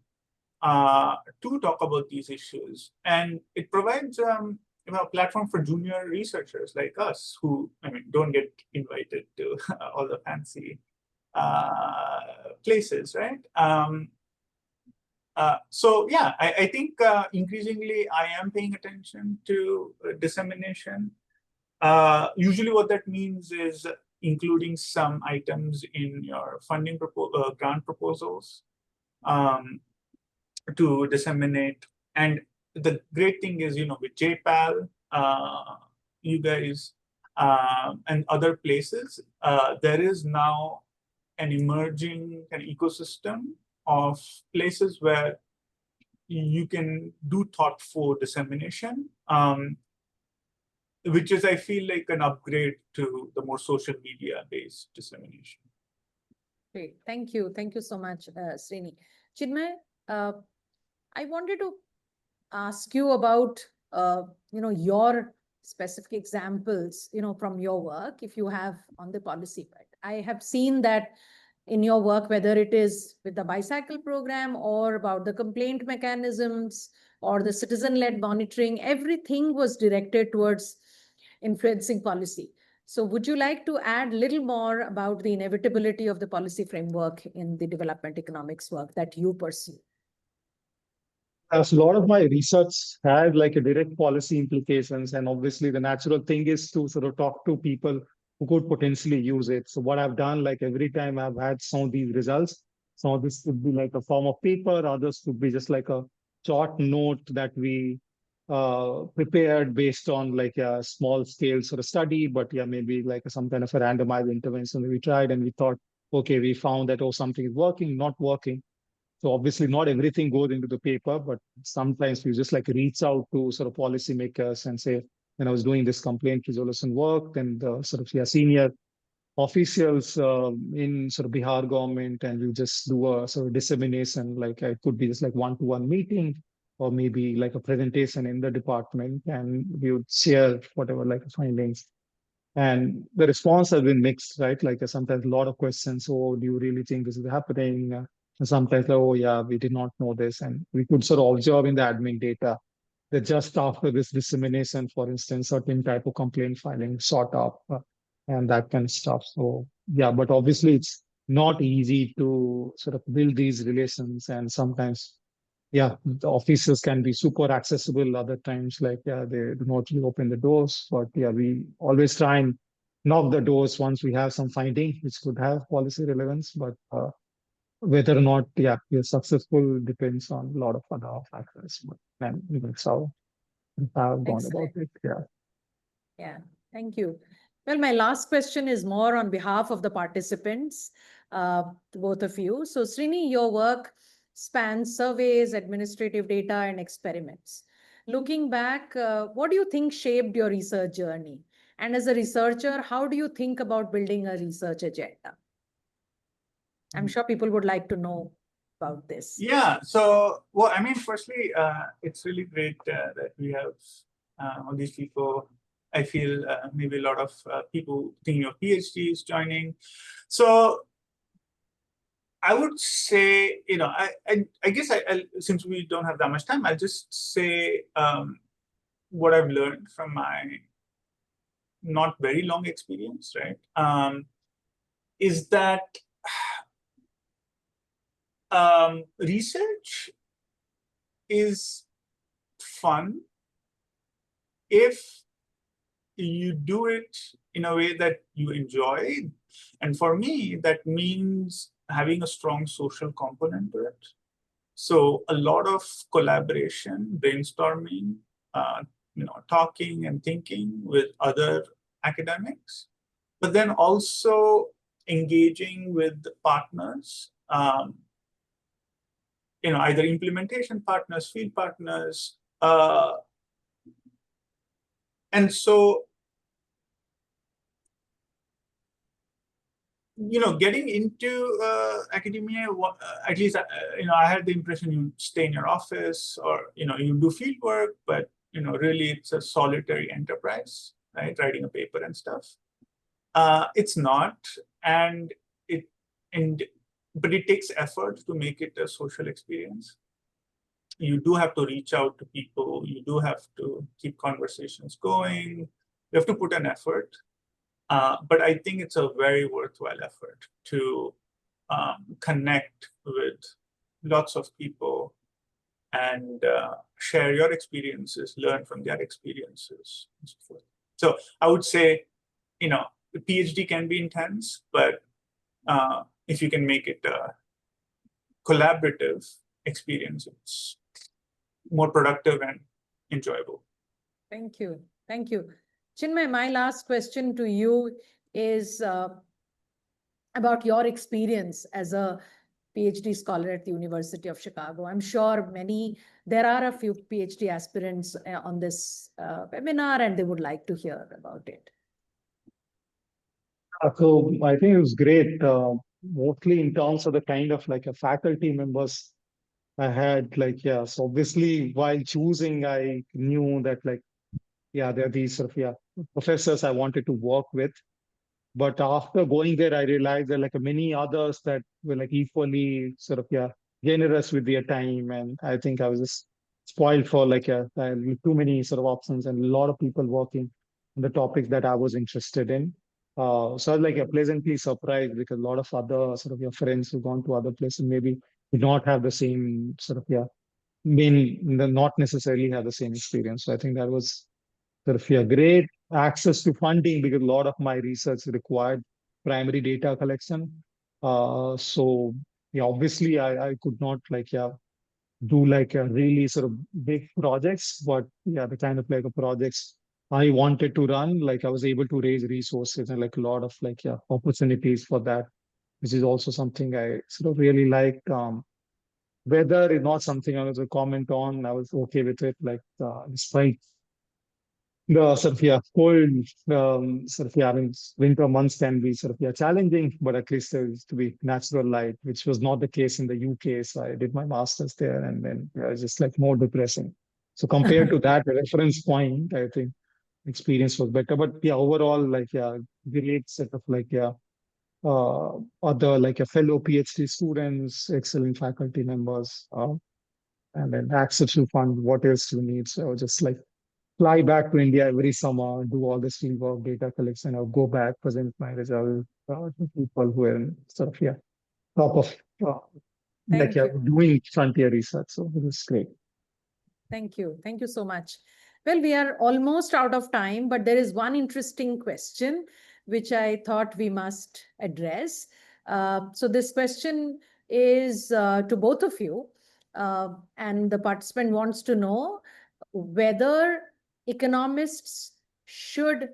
to talk about these issues. And it provides, a platform for junior researchers like us who, don't get invited to all the fancy places, right? So yeah, I think increasingly I am paying attention to dissemination. Usually what that means is including some items in your funding grant proposals to disseminate. And the great thing is, with JPAL, you guys, and other places, there is now an emerging kind of ecosystem of places where you can do thoughtful dissemination. which is, I feel like, an upgrade to the more social media-based dissemination. Great. Thank you. Thank you so much, Srini. Chinmay, I wanted to ask you about, your specific examples, from your work, if you have on the policy part. I have seen that in your work, whether it is with the bicycle program or about the complaint mechanisms or the citizen-led monitoring, everything was directed towards influencing policy. So would you like to add a little more about the inevitability of the policy framework in the development economics work that you pursue? As a lot of my research had like a direct policy implications, and obviously the natural thing is to sort of talk to people who could potentially use it. So what I've done, like every time I've had some of these results, some of this could be like a form of paper, others could be just like a short note that we prepared based on like a small scale sort of study, but yeah, maybe like some kind of a randomized intervention that we tried and we thought, okay, we found that, oh, something is working, not working. So obviously not everything goes into the paper, but sometimes you just like reach out to sort of policymakers and say, when I was doing this complaint resolution work, then the sort of senior officials in sort of Bihar government, and you just do a sort of dissemination, like it could be just like one-to-one meeting, or maybe like a presentation in the department, and we would share whatever like findings. And the response has been mixed, right? Like sometimes a lot of questions. Oh, do you really think this is happening? And sometimes, like, oh, yeah, we did not know this. And we could sort of observe in the admin data that just after this dissemination, for instance, certain type of complaint filing sort up and that kind of stuff. So, yeah, but obviously it's not easy to sort of build these relations. And sometimes, yeah, the officers can be super accessible. Other times, like, yeah, they do not really open the doors. But yeah, we always try and knock the doors once we have some finding, which could have policy relevance. But whether or not, yeah, we're successful depends on a lot of other factors. But then that's how I've gone about it. Yeah. Yeah, thank you. Well, my last question is more on behalf of the participants, both of you. So Srini, your work spans surveys, administrative data, and experiments. Looking back, what do you think shaped your research journey? And as a researcher, how do you think about building a research agenda? I'm sure people would like to know about this. Yeah, so, well, I mean, firstly, it's really great that we have all these people. I feel maybe a lot of people thinking of PhDs joining. So I would say, I guess since we don't have that much time, I'll just say what I've learned from my not very long experience, right? Is that research is fun if you do it in a way that you enjoy. And for me, that means having a strong social component to it. So a lot of collaboration, brainstorming, talking and thinking with other academics, but then also engaging with partners, either implementation partners, field partners. And so, getting into academia, at least, I had the impression you stay in your office or, you do field work, but, really it's a solitary enterprise, right? Writing a paper and stuff. It's not, but it takes effort to make it a social experience. You do have to reach out to people. You do have to keep conversations going. You have to put an effort. But I think it's a very worthwhile effort to connect with lots of people and share your experiences, learn from their experiences, and so forth. So I would say, the PhD can be intense, but if you can make it a collaborative experience, it's more productive and enjoyable. Thank you. Thank you. Chinmay, my last question to you is about your experience as a PhD scholar at the University of Chicago. I'm sure there are a few PhD aspirants on this webinar, and they would like to hear about it. So I think it was great, mostly in terms of the kind of like a faculty members I had. Like, yeah, so obviously while choosing, I knew that like, yeah, there are these sort of professors I wanted to work with. But after going there, I realized there are like many others that were like equally sort of generous with their time. And I think I was just spoiled for like too many sort of options and a lot of people working on the topics that I was interested in. So I was like pleasantly surprised because a lot of other sort of your friends who've gone to other places maybe did not have the same sort of not necessarily have the same experience. So I think that was sort of great access to funding because a lot of my research required primary data collection. So yeah, obviously I could not like do like a really sort of big projects, but yeah, the kind of like a projects I wanted to run, like I was able to raise resources and like a lot of like opportunities for that, which is also something I sort of really liked. Whether it's not something I was a comment on, I was okay with it. Like despite the sort of cold sort of I mean, winter months can be sort of challenging, but at least there used to be natural light, which was not the case in the UK. So I did my master's there, and then it was just like more depressing. So compared to that reference point, I think experience was better. But yeah, overall, like great set of like other like a fellow PhD students, excellent faculty members, and then access to fund. What else do you need? So just like fly back to India every summer, do all this fieldwork, data collection, or go back, present my result to people who are in sort of top of Thank you. doing frontier research. So it was great. Thank you. Thank you so much. Well, we are almost out of time, but there is one interesting question which I thought we must address. So this question is to both of you, and the participant wants to know whether economists should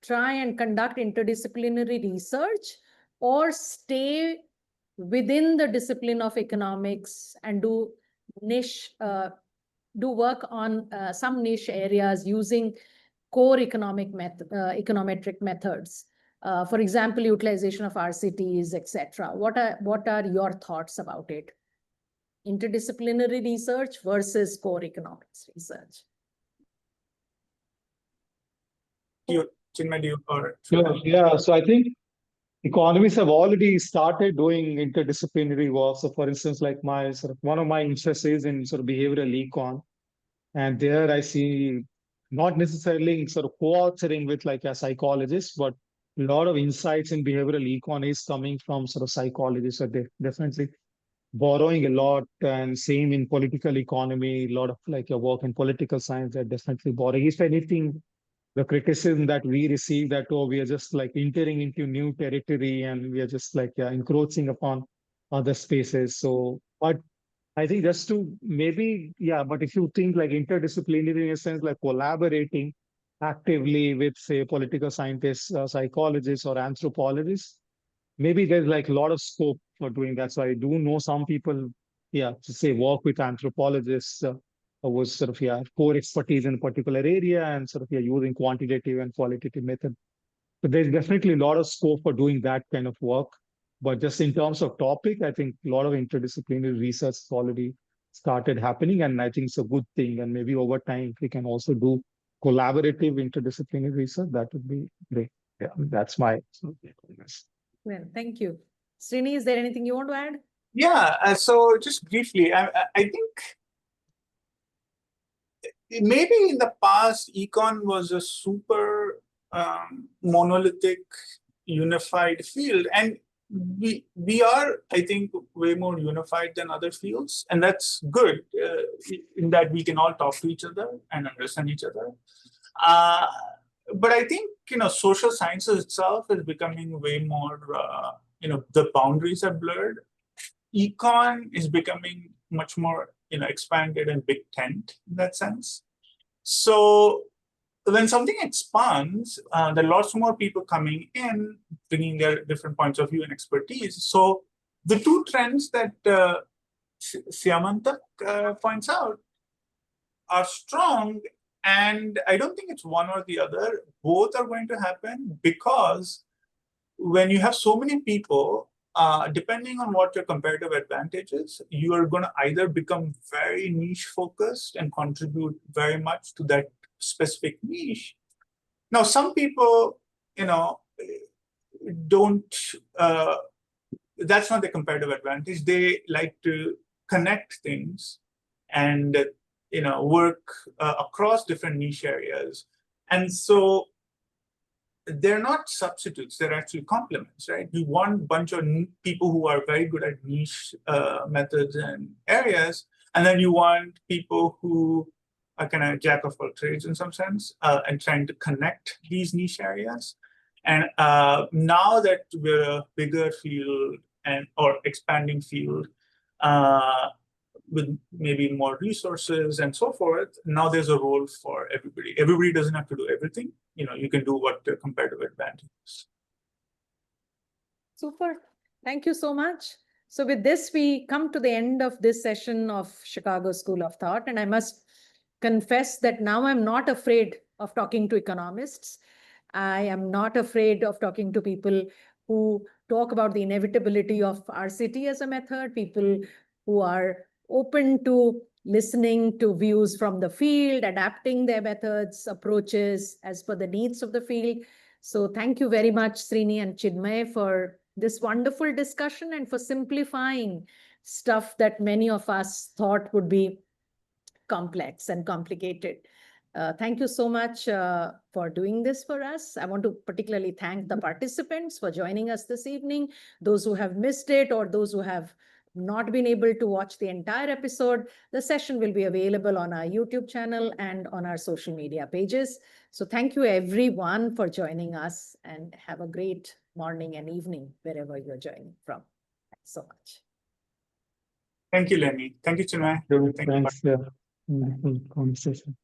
try and conduct interdisciplinary research or stay within the discipline of economics and do work on some niche areas using core econometric methods. For example, utilization of RCTs, etc. What are your thoughts about it? Interdisciplinary research versus core economics research. Chinmaya, or yeah, so I think economists have already started doing interdisciplinary work. So for instance, like my sort of one of my interests is in sort of behavioral econ. And there I see not necessarily sort of co-authoring with like a psychologist, but a lot of insights in behavioral econ is coming from sort of psychologists. So they're definitely borrowing a lot, and same in political economy, a lot of like your work in political science, they're definitely borrowing. If anything, the criticism that we receive that, oh, we are just like entering into new territory and we are just like encroaching upon other spaces. So, but I think just to maybe, yeah, but if you think like interdisciplinary in a sense, like collaborating actively with, say, political scientists, psychologists, or anthropologists, maybe there's like a lot of scope for doing that. So I do know some people, yeah, to say work with anthropologists was sort of, core expertise in a particular area and sort of, using quantitative and qualitative method. So there's definitely a lot of scope for doing that kind of work. But just in terms of topic, I think a lot of interdisciplinary research has already started happening, and I think it's a good thing. And maybe over time, if we can also do collaborative interdisciplinary research, that would be great. Yeah, that's my. Well, thank you. Srini, is there anything you want to add? Yeah, so just briefly, I think maybe in the past, econ was a super monolithic, unified field. And we are, I think, way more unified than other fields. And that's good in that we can all talk to each other and understand each other. But I think, social sciences itself is becoming way more, the boundaries are blurred. Econ is becoming much more, expanded and big tent in that sense. So when something expands, there are lots more people coming in, bringing their different points of view and expertise. So the two trends that Syamantak points out are strong, and I don't think it's one or the other. Both are going to happen because when you have so many people, depending on what your comparative advantage is, you are going to either become very niche focused and contribute very much to that specific niche. Now, some people, don't, that's not the comparative advantage. They like to connect things and, work across different niche areas. And so they're not substitutes, they're actually complements, right? You want a bunch of people who are very good at niche methods and areas, and then you want people who are kind of jack of all trades in some sense, and trying to connect these niche areas. And now that we're a bigger field or expanding field, with maybe more resources and so forth, now there's a role for everybody. Everybody doesn't have to do everything. You can do what the comparative advantage is. Super. Thank you so much. So with this, we come to the end of this session of Chicago School of Thought. And I must confess that now I'm not afraid of talking to economists. I am not afraid of talking to people who talk about the inevitability of RCT as a method, people who are open to listening to views from the field, adapting their methods, approaches as per the needs of the field. So thank you very much, Srini and Chinmaya, for this wonderful discussion and for simplifying stuff that many of us thought would be complex and complicated. Thank you so much for doing this for us. I want to particularly thank the participants for joining us this evening, those who have missed it or those who have not been able to watch the entire episode. The session will be available on our YouTube channel and on our social media pages. So thank you everyone for joining us, and have a great morning and evening wherever you're joining from. Thanks so much. Thank you, Lenny. Thank you, Chinmaya. Thanks. Yeah. Wonderful conversation.